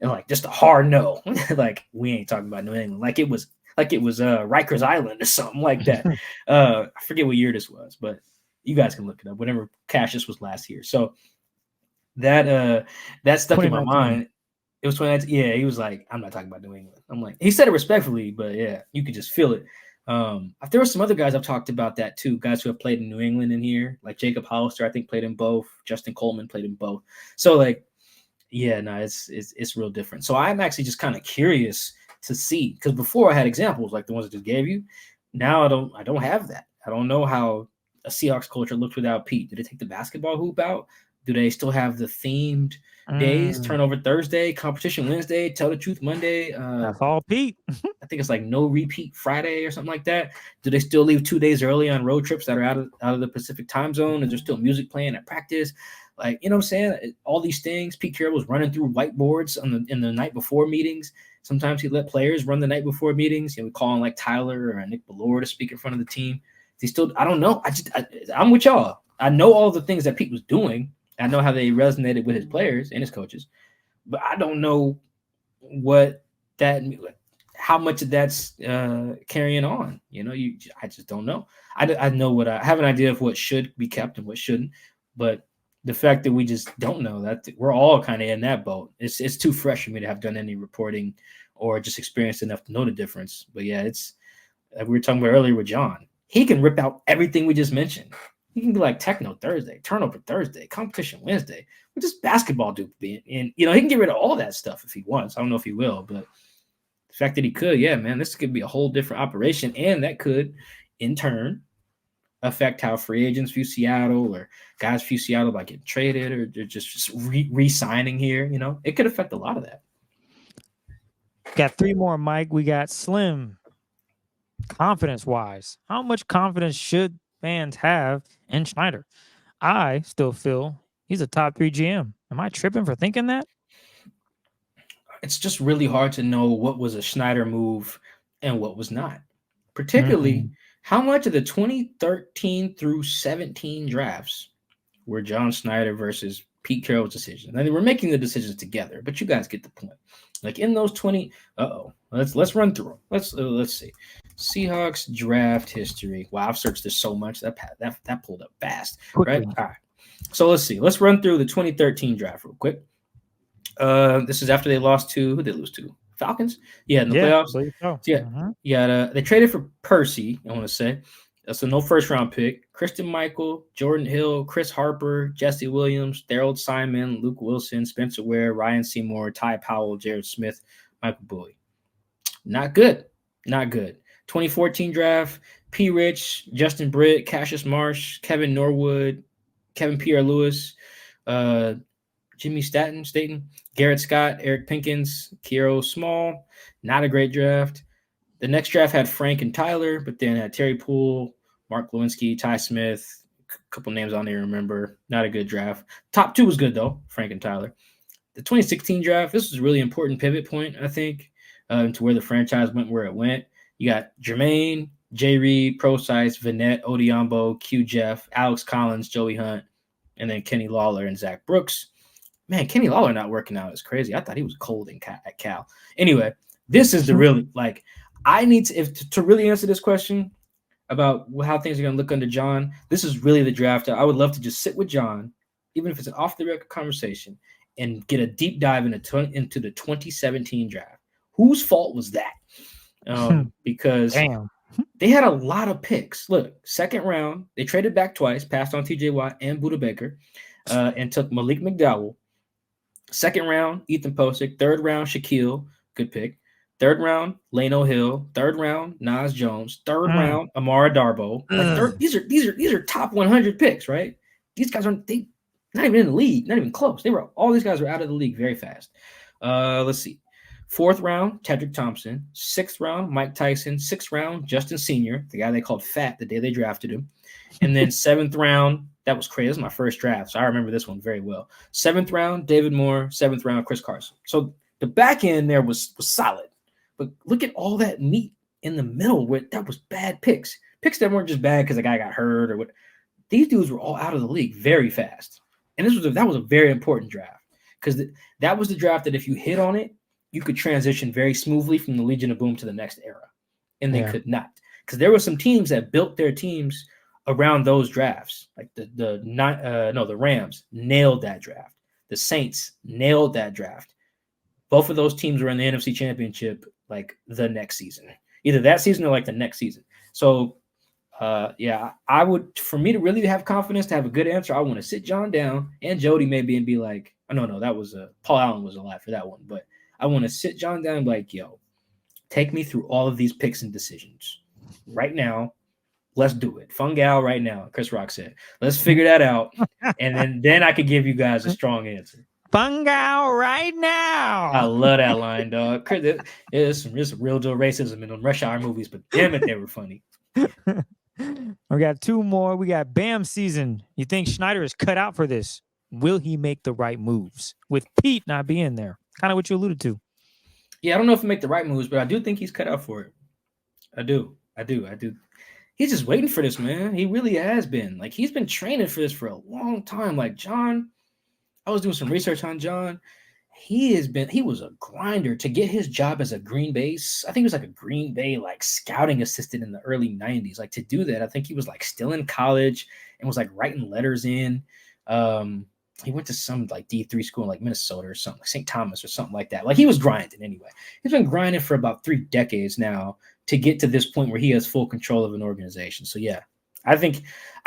And like, just a hard no. Like, we ain't talking about New England. Like it was Rikers Island or something like that. I forget what year this was, but you guys can look it up. Whenever Cassius was last year. So that stuck in my mind. It was 2019. Yeah, he was like, I'm not talking about New England. I'm like, he said it respectfully, but yeah, you could just feel it. There were some other guys I've talked about that too, guys who have played in New England in here, like Jacob Hollister, I think played in both. Justin Coleman played in both. So like, yeah, no, it's real different. So I'm actually just kind of curious to see, because before I had examples like the ones I just gave you. Now I don't have that. I don't know how a Seahawks culture looks without Pete. Did they take the basketball hoop out? Do they still have the themed days? Turnover Thursday, competition Wednesday, tell the truth Monday. That's all Pete. I think it's like no repeat Friday or something like that. Do they still leave 2 days early on road trips that are out of the Pacific time zone? Is there still music playing at practice? Like, you know what I'm saying? All these things. Pete Carroll was running through whiteboards in the night before meetings. Sometimes he let players run the night before meetings. We call on like Tyler or Nick Bellore to speak in front of the team. I don't know. I'm with y'all. I know all the things that Pete was doing. I know how they resonated with his players and his coaches, but I don't know how much of that's carrying on. I just don't know. I have an idea of what should be kept and what shouldn't, but the fact that we just don't know, that we're all kind of in that boat. It's too fresh for me to have done any reporting or just experienced enough to know the difference. But yeah, it's like we were talking about earlier with John. He can rip out everything we just mentioned. He can be like Techno Thursday, Turnover Thursday, Competition Wednesday. What does basketball do? And he can get rid of all that stuff if he wants. I don't know if he will, but The fact that he could, yeah, man, this could be a whole different operation, and that could, in turn, affect how free agents view Seattle or guys view Seattle by getting traded or just re-signing here. You know, it could affect a lot of that. Got 3 more, Mike. We got Slim. Confidence-wise, how much confidence should fans have in Schneider? I still feel he's a top 3 GM. Am I tripping for thinking that? It's just really hard to know what was a Schneider move and what was not. Particularly, how much of the 2013 through 17 drafts were John Schneider versus Pete Carroll's decisions? And they were making the decisions together, but you guys get the point. Like in those 20, let's run through them. Let's see. Seahawks draft history. Wow, I've searched this so much that pulled up fast. Right? All right. So let's see. Let's run through the 2013 draft real quick. This is after they lost to who did they lose to? Falcons? Yeah, in the playoffs. So. Yeah. They traded for Percy, I want to say. So no first round pick. Christian Michael, Jordan Hill, Chris Harper, Jesse Williams, Daryl Simon, Luke Wilson, Spencer Ware, Ryan Seymour, Ty Powell, Jared Smith, Michael Bowie. Not good. 2014 draft, P. Rich, Justin Britt, Cassius Marsh, Kevin Norwood, Kevin Pierre-Louis, Jimmy Staten, Garrett Scott, Eric Pinkins, Kiero Small. Not a great draft. The next draft had Frank and Tyler, but then had Terry Poole, Mark Lewinsky, Ty Smith, a couple names on there, remember. Not a good draft. Top 2 was good, though, Frank and Tyler. The 2016 draft, this was a really important pivot point, I think, to where the franchise went where it went. You got Jermaine, Jay Reed, Procise, Vinette, Odiombo, Q Jeff, Alex Collins, Joey Hunt, and then Kenny Lawler and Zach Brooks. Man, Kenny Lawler not working out is crazy. I thought he was cold at Cal. Anyway, this is the really, like, I need to really answer this question about how things are going to look under John. This is really the draft. I would love to just sit with John, even if it's an off-the-record conversation, and get a deep dive into the 2017 draft. Whose fault was that? Because they had a lot of picks. Look, second round, they traded back twice, passed on TJ Watt and Budda Baker, and took Malik McDowell. Second round, Ethan Posick. Third round, Shaquille, good pick. Third round, Lano Hill. Third round, Nas Jones. Third round, Amara Darboh. Like these are top 100 picks, right? These guys aren't not even in the league, not even close. All these guys were out of the league very fast. Let's see. Fourth round, Tedrick Thompson. Sixth round, Mike Tyson. Sixth round, Justin Sr., the guy they called Fat the day they drafted him. And then seventh round, that was crazy. This was my first draft, so I remember this one very well. Seventh round, David Moore. Seventh round, Chris Carson. So the back end there was solid. But look at all that meat in the middle where that was bad picks. Picks that weren't just bad because a guy got hurt or what. These dudes were all out of the league very fast. And that was a very important draft because that was the draft that if you hit on it, you could transition very smoothly from the Legion of Boom to the next era. And they could not. Because there were some teams that built their teams around those drafts. Like the Rams nailed that draft. The Saints nailed that draft. Both of those teams were in the NFC Championship like the next season. Either that season or like the next season. So, I would, for me to really have confidence, to have a good answer, I want to sit John down and Jody maybe and be like, oh, no, that was Paul Allen was alive for that one. But I want to sit John down and be like, yo, take me through all of these picks and decisions right now. Let's do it. Fungal right now, Chris Rock said. Let's figure that out. And then I could give you guys a strong answer. Fungal right now. I love that line, dog. There's some real deal racism in them Rush Hour movies, but damn it, they were funny. We got 2 more. We got Bam season. You think Schneider is cut out for this? Will he make the right moves with Pete not being there? Kind of what you alluded to. Yeah, I don't know if he make the right moves, but I do think he's cut out for it. I do. He's just waiting for this, man. He really has been. Like, he's been training for this for a long time. Like, John, I was doing some research on John. He was a grinder to get his job as a Green Bay. I think he was like a Green Bay like scouting assistant in the early 90s. Like, to do that, I think he was like still in college and was like writing letters in. He went to some like D3 school in like Minnesota or something, like St. Thomas or something like that. Like, he was grinding anyway. He's been grinding for about 3 decades now to get to this point where he has full control of an organization. So yeah, I think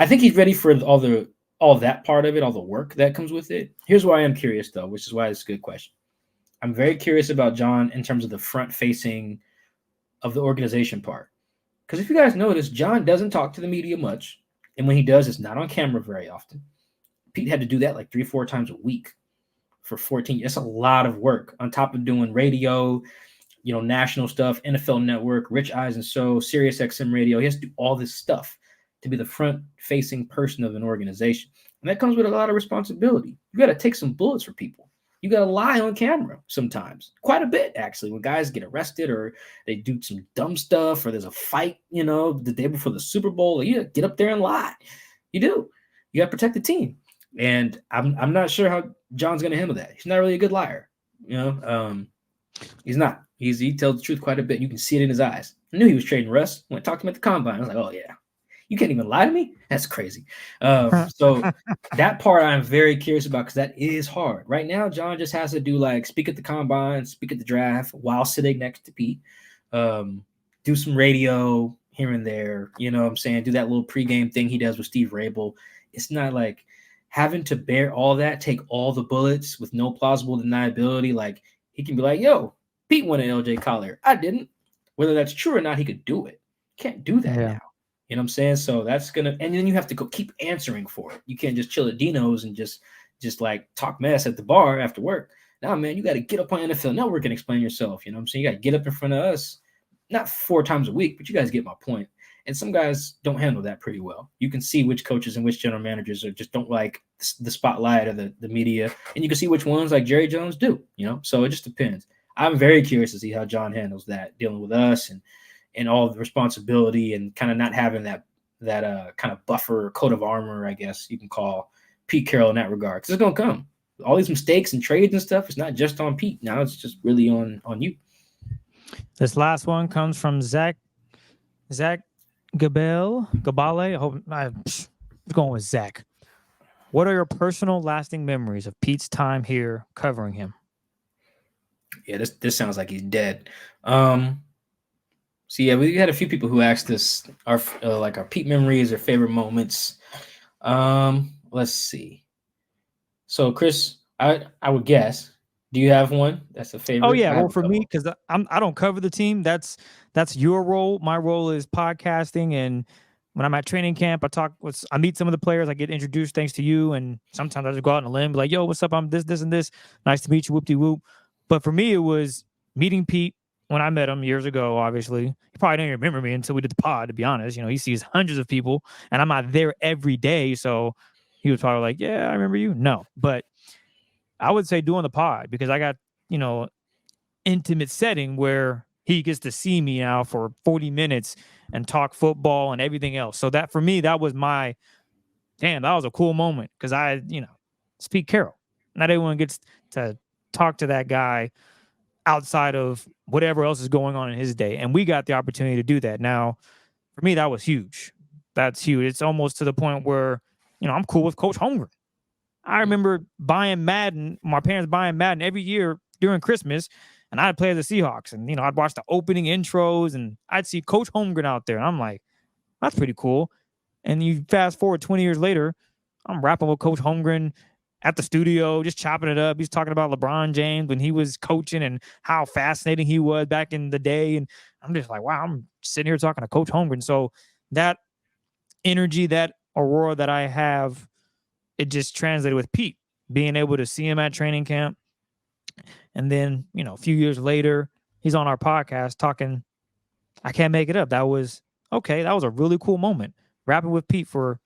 he's ready for all that part of it, all the work that comes with it. Here's why I am curious though, which is why it's a good question. I'm very curious about John in terms of the front facing of the organization part. Because if you guys notice, John doesn't talk to the media much. And when he does, it's not on camera very often. Pete had to do that like 3-4 times a week for 14 years. That's a lot of work on top of doing radio, national stuff, NFL Network, Rich Eisen Show, Sirius XM Radio. He has to do all this stuff to be the front-facing person of an organization. And that comes with a lot of responsibility. You got to take some bullets for people. You got to lie on camera sometimes, quite a bit, actually, when guys get arrested or they do some dumb stuff or there's a fight, the day before the Super Bowl. You get up there and lie. You do. You got to protect the team. And I'm not sure how John's going to handle that. He's not really a good liar. He's not. He tells the truth quite a bit. You can see it in his eyes. I knew he was trading Russ. When I talked to him at the combine, I was like, oh, yeah. You can't even lie to me? That's crazy. So that part I'm very curious about because that is hard. Right now, John just has to do speak at the combine, speak at the draft while sitting next to Pete, do some radio here and there, you know what I'm saying? Do that little pregame thing he does with Steve Rabel. It's not like having to bear all that, take all the bullets with no plausible deniability. Like he can be like, yo, Pete won an LJ Collier. I didn't. Whether that's true or not, he could do it. Can't do that now. You know what I'm saying? So that's and then you have to go keep answering for it. You can't just chill at Dino's and just talk mess at the bar after work. Nah, man, you got to get up on NFL Network and explain yourself. You know what I'm saying? You got to get up in front of us, not 4 times a week, but you guys get my point. And some guys don't handle that pretty well. You can see which coaches and which general managers just don't like the spotlight or the media. And you can see which ones like Jerry Jones do, you know? So it just depends. I'm very curious to see how John handles that, dealing with us and all the responsibility and kind of not having that kind of buffer coat of armor, I guess you can call Pete Carroll in that regard. Because it's going to come. All these mistakes and trades and stuff, it's not just on Pete. Now it's just really on you. This last one comes from Zach Gabale. I hope I'm going with Zach. What are your personal lasting memories of Pete's time here covering him? Yeah, this sounds like he's dead. So yeah, we had a few people who asked us our Pete memories or favorite moments. Let's see. So Chris, I would guess. Do you have one that's a favorite? Oh yeah, well for me, because I don't cover the team. That's your role. My role is podcasting, and when I'm at training camp, I meet some of the players. I get introduced thanks to you, and sometimes I just go out on a limb, be like, "Yo, what's up? I'm this, and this. Nice to meet you. Whoop-de-whoop." But for me, it was meeting Pete when I met him years ago. Obviously, he probably didn't remember me until we did the pod. To be honest, he sees hundreds of people, and I'm not there every day, so he was probably like, "Yeah, I remember you." No, but I would say doing the pod because I got, intimate setting where he gets to see me now for 40 minutes and talk football and everything else. So that for me, that was that was a cool moment because it's Pete Carroll. Not everyone gets to talk to that guy outside of whatever else is going on in his day. And we got the opportunity to do that. Now, for me, that was huge. That's huge. It's almost to the point where, I'm cool with Coach Holmgren. I remember buying Madden, my parents buying Madden every year during Christmas, and I'd play the Seahawks. And, I'd watch the opening intros, and I'd see Coach Holmgren out there. And I'm like, that's pretty cool. And you fast forward 20 years later, I'm rapping with Coach Holmgren at the studio, just chopping it up. He's talking about LeBron James when he was coaching and how fascinating he was back in the day. And I'm just like, wow, I'm sitting here talking to Coach Holmgren. So that energy, that aurora that I have, it just translated with Pete, being able to see him at training camp. And then, a few years later, he's on our podcast talking. I can't make it up. That was a really cool moment. Rapping with Pete for,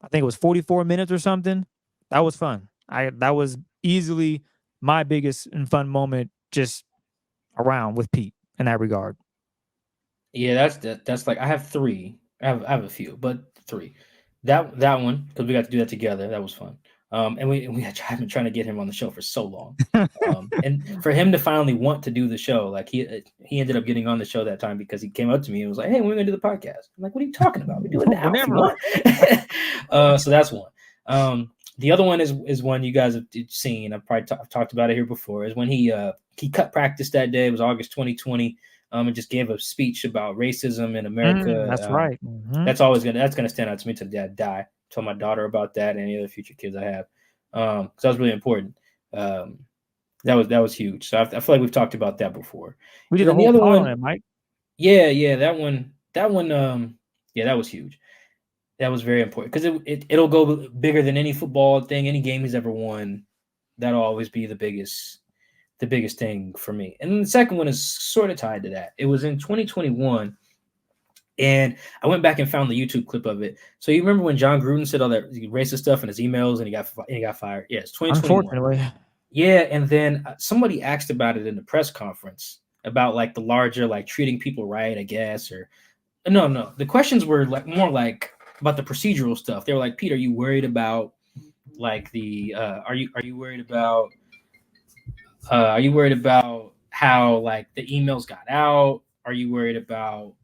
I think it was 44 minutes or something. That was fun. That was easily my biggest and fun moment just around with Pete in that regard. Yeah, that's like I have 3. I have a few, but 3. That one, because we got to do that together. That was fun. And we have been trying to get him on the show for so long. And for him to finally want to do the show, like he ended up getting on the show that time because he came up to me and was like, "Hey, we're gonna do the podcast." I'm like, "What are you talking about? We do it now if you want." So that's one. The other one is one you guys have seen. I've probably talked about it here before. Is when he cut practice that day. It was August 2020. And just gave a speech about racism in America. That's right. Mm-hmm. That's gonna stand out to me till the day I die. Tell my daughter about that and any other future kids I have. So that was really important. That was huge. So I feel like we've talked about that before. We And did a then the whole other pod on one, it, Mike. yeah, that one, yeah, that was huge. That was very important because it'll go bigger than any football thing, any game he's ever won. That'll always be the biggest thing for me. And then the second one is sort of tied to that. It was in 2021, and I went back and found the YouTube clip of it. So you remember when John Gruden said all that racist stuff in his emails, and he got fired? Yes, 2021. Unfortunately, Yeah, and then somebody asked about it in the press conference about like the larger like treating people right, I guess, or no. The questions were like more like about the procedural stuff. They were like, Pete, are you worried about like the are you worried about how like the emails got out? Are you worried about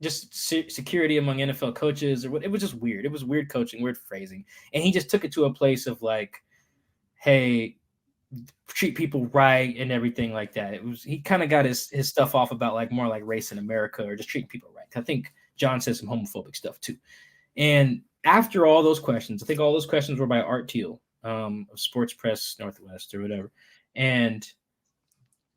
just security among NFL coaches or what? It was just weird. It was weird coaching, weird phrasing, and he just took it to a place of like, hey, treat people right and everything like that. It was he kind of got his stuff off about like more like race in America or just treating people right. I think John said some homophobic stuff too. And after all those questions, I think all those questions were by Art Teal of Sports Press Northwest or whatever. And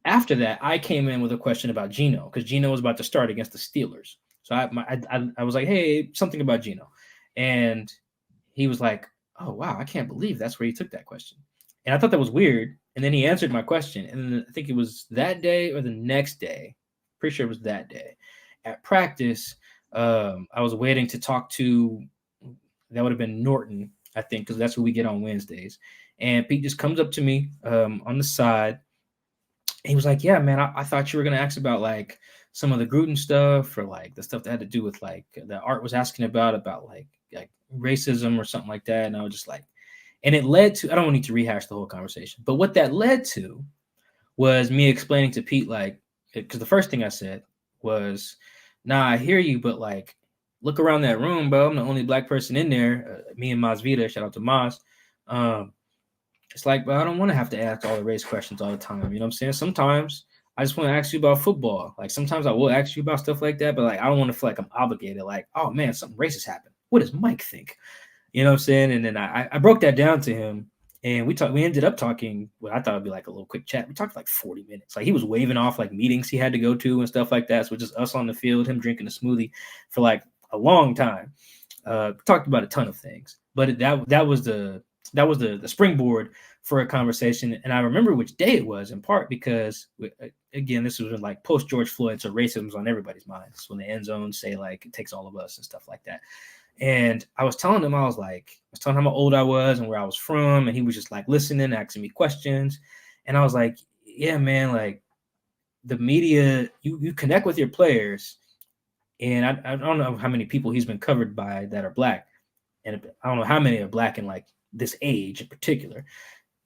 after that, I came in with a question about Geno because Geno was about to start against the Steelers. So I was like, hey, something about Geno. And he was like, oh, wow, I can't believe that's where he took that question. And I thought that was weird. And then he answered my question. And then I think it was that day or the next day. Pretty sure it was that day. At practice, I was waiting to talk to, that would have been Norton, I think, because that's who we get on Wednesdays. And Pete just comes up to me on the side. He was like, yeah, man, I thought you were going to ask about like some of the Gruden stuff or like the stuff that had to do with like that Art was asking about like racism or something like that. And I was just like, and it led to, I don't need to rehash the whole conversation, but what that led to was me explaining to Pete, like, because the first thing I said was, nah, I hear you, but like, look around that room, bro. I'm the only black person in there. Me and Maz Vida, shout out to Maz. It's like, but I don't want to have to ask all the race questions all the time. You know what I'm saying? Sometimes I just want to ask you about football. Like sometimes I will ask you about stuff like that, but like I don't want to feel like I'm obligated. Like, oh man, something racist happened. What does Mike think? You know what I'm saying? And then I broke that down to him, and we ended up talking. Well, I thought it'd be like a little quick chat. We talked like 40 minutes. Like he was waving off like meetings he had to go to and stuff like that. So just us on the field, him drinking a smoothie for like a long time. Talked about a ton of things, but that was the springboard for a conversation. And I remember which day it was, in part because, again, this was like post George Floyd, so racism's on everybody's minds when the end zones say like it takes all of us and stuff like that. And I was telling him, I was telling him how old I was and where I was from, and he was just like listening, asking me questions. And I was like, yeah, man, like the media, you connect with your players. And I don't know how many people he's been covered by that are black. And I don't know how many are black in like this age in particular.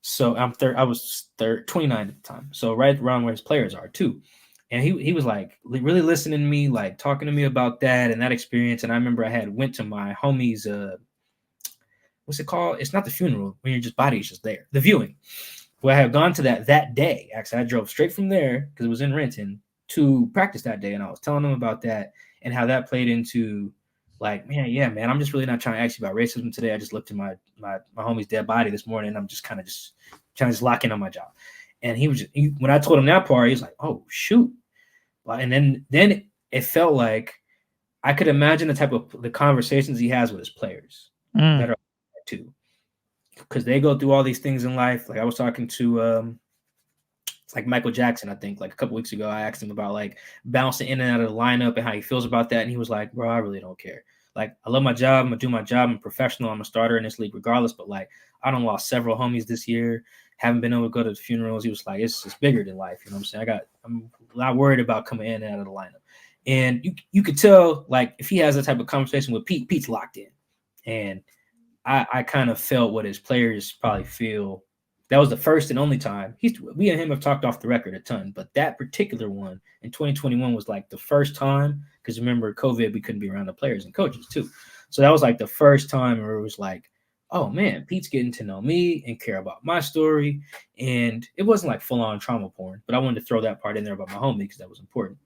So I was 29 at the time. So right around where his players are too. And he was like really listening to me, like talking to me about that and that experience. And I remember I went to my homie's, what's it called? It's not the funeral when your just body is just there. The viewing. Well, I had gone to that day. Actually, I drove straight from there because it was in Renton to practice that day. And I was telling him about that and how that played into like, man, I'm just really not trying to ask you about racism today. I just looked at my homie's dead body this morning, and I'm just kind of just trying to lock in on my job. And when I told him that part, he was like, oh, shoot. And then it felt like I could imagine the conversations he has with his players that are too, because they go through all these things in life. Like I was talking to like Michael Jackson, I think like a couple weeks ago, I asked him about like bouncing in and out of the lineup and how he feels about that. And he was like, bro, I really don't care. Like, I love my job. I'm going to do my job. I'm a professional. I'm a starter in this league regardless. But like, I done lost several homies this year. Haven't been able to go to the funerals. He was like, it's bigger than life. You know what I'm saying? I'm not worried about coming in and out of the lineup. And you could tell, like, if he has that type of conversation with Pete, Pete's locked in. And I kind of felt what his players probably feel. That was the first and only time. We and him have talked off the record a ton, but that particular one in 2021 was like the first time, because remember, COVID, we couldn't be around the players and coaches too. So that was like the first time where it was like, oh man, Pete's getting to know me and care about my story. And it wasn't like full-on trauma porn, but I wanted to throw that part in there about my homie because that was important.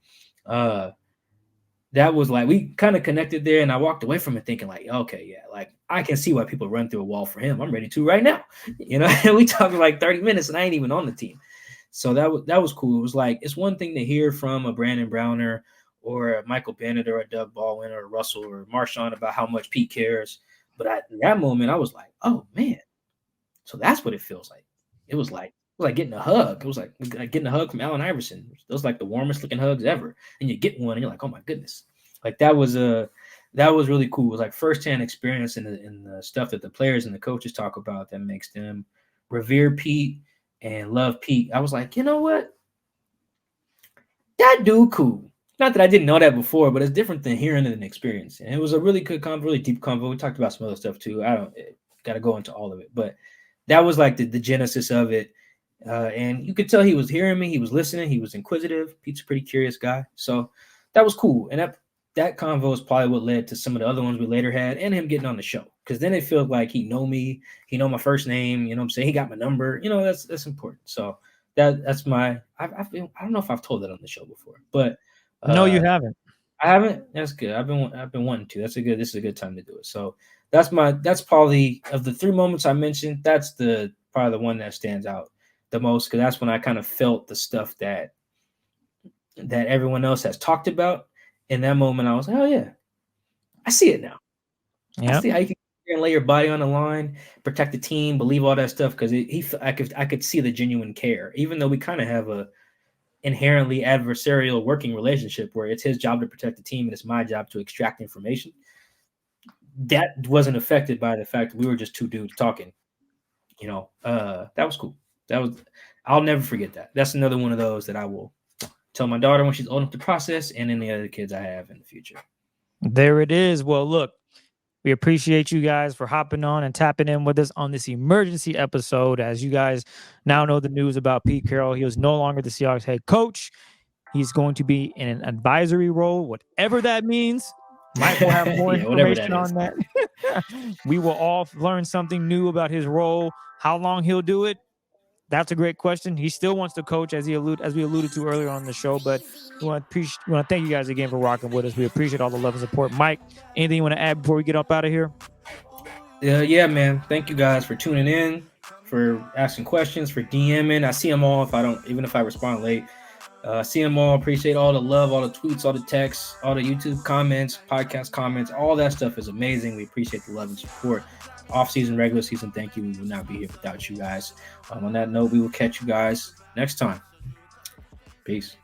that was like, we kind of connected there, and I walked away from it thinking like, okay, yeah, like I can see why people run through a wall for him. I'm ready to right now. We talked like 30 minutes and I ain't even on the team. So that was cool. It was like, it's one thing to hear from a Brandon Browner or a Michael Bennett or a Doug Baldwin or a Russell or Marshawn about how much Pete cares. But in that moment, I was like, oh man, so that's what it feels like. It was like getting a hug. It was like getting a hug from Allen Iverson. Those like the warmest looking hugs ever. And you get one and you're like, oh my goodness. Like that was really cool. It was like firsthand experience in the stuff that the players and the coaches talk about that makes them revere Pete and love Pete. I was like, you know what? That dude cool. Not that I didn't know that before, but it's different than hearing it and experiencing. And it was a really good convo, really deep convo. We talked about some other stuff too. I don't got to go into all of it, but that was like the genesis of it. And you could tell he was hearing me. He was listening. He was inquisitive. Pete's a pretty curious guy. So that was cool. And that convo is probably what led to some of the other ones we later had and him getting on the show. Because then it felt like he know me. He know my first name. You know what I'm saying? He got my number. That's important. So that's my – I don't know if I've told that on the show before. But no, you haven't. I haven't? That's good. I've been wanting to. This is a good time to do it. So that's probably – of the 3 moments I mentioned, that's probably the one that stands out the most, because that's when I kind of felt the stuff that everyone else has talked about. In that moment, I was like, oh yeah, I see it now. Yeah, I see how you can lay your body on the line, protect the team, believe all that stuff, because I could see the genuine care, even though we kind of have a inherently adversarial working relationship where it's his job to protect the team and it's my job to extract information. That wasn't affected by the fact that we were just two dudes talking. That was cool. I'll never forget that. That's another one of those that I will tell my daughter when she's old enough to process, and any other kids I have in the future. There it is. Well, look, we appreciate you guys for hopping on and tapping in with us on this emergency episode. As you guys now know the news about Pete Carroll, he was no longer the Seahawks head coach. He's going to be in an advisory role, whatever that means. Mike will have more information on that. We will all learn something new about his role, how long he'll do it. That's a great question. He still wants to coach, as we alluded to earlier on the show. But we want to thank you guys again for rocking with us. We appreciate all the love and support. Mike, anything you want to add before we get up out of here? Yeah, man. Thank you guys for tuning in, for asking questions, for DMing. I see them all. Even if I respond late, see them all. Appreciate all the love, all the tweets, all the texts, all the YouTube comments, podcast comments. All that stuff is amazing. We appreciate the love and support. Off-season, regular season, thank you. We will not be here without you guys. On that note, we will catch you guys next time. Peace.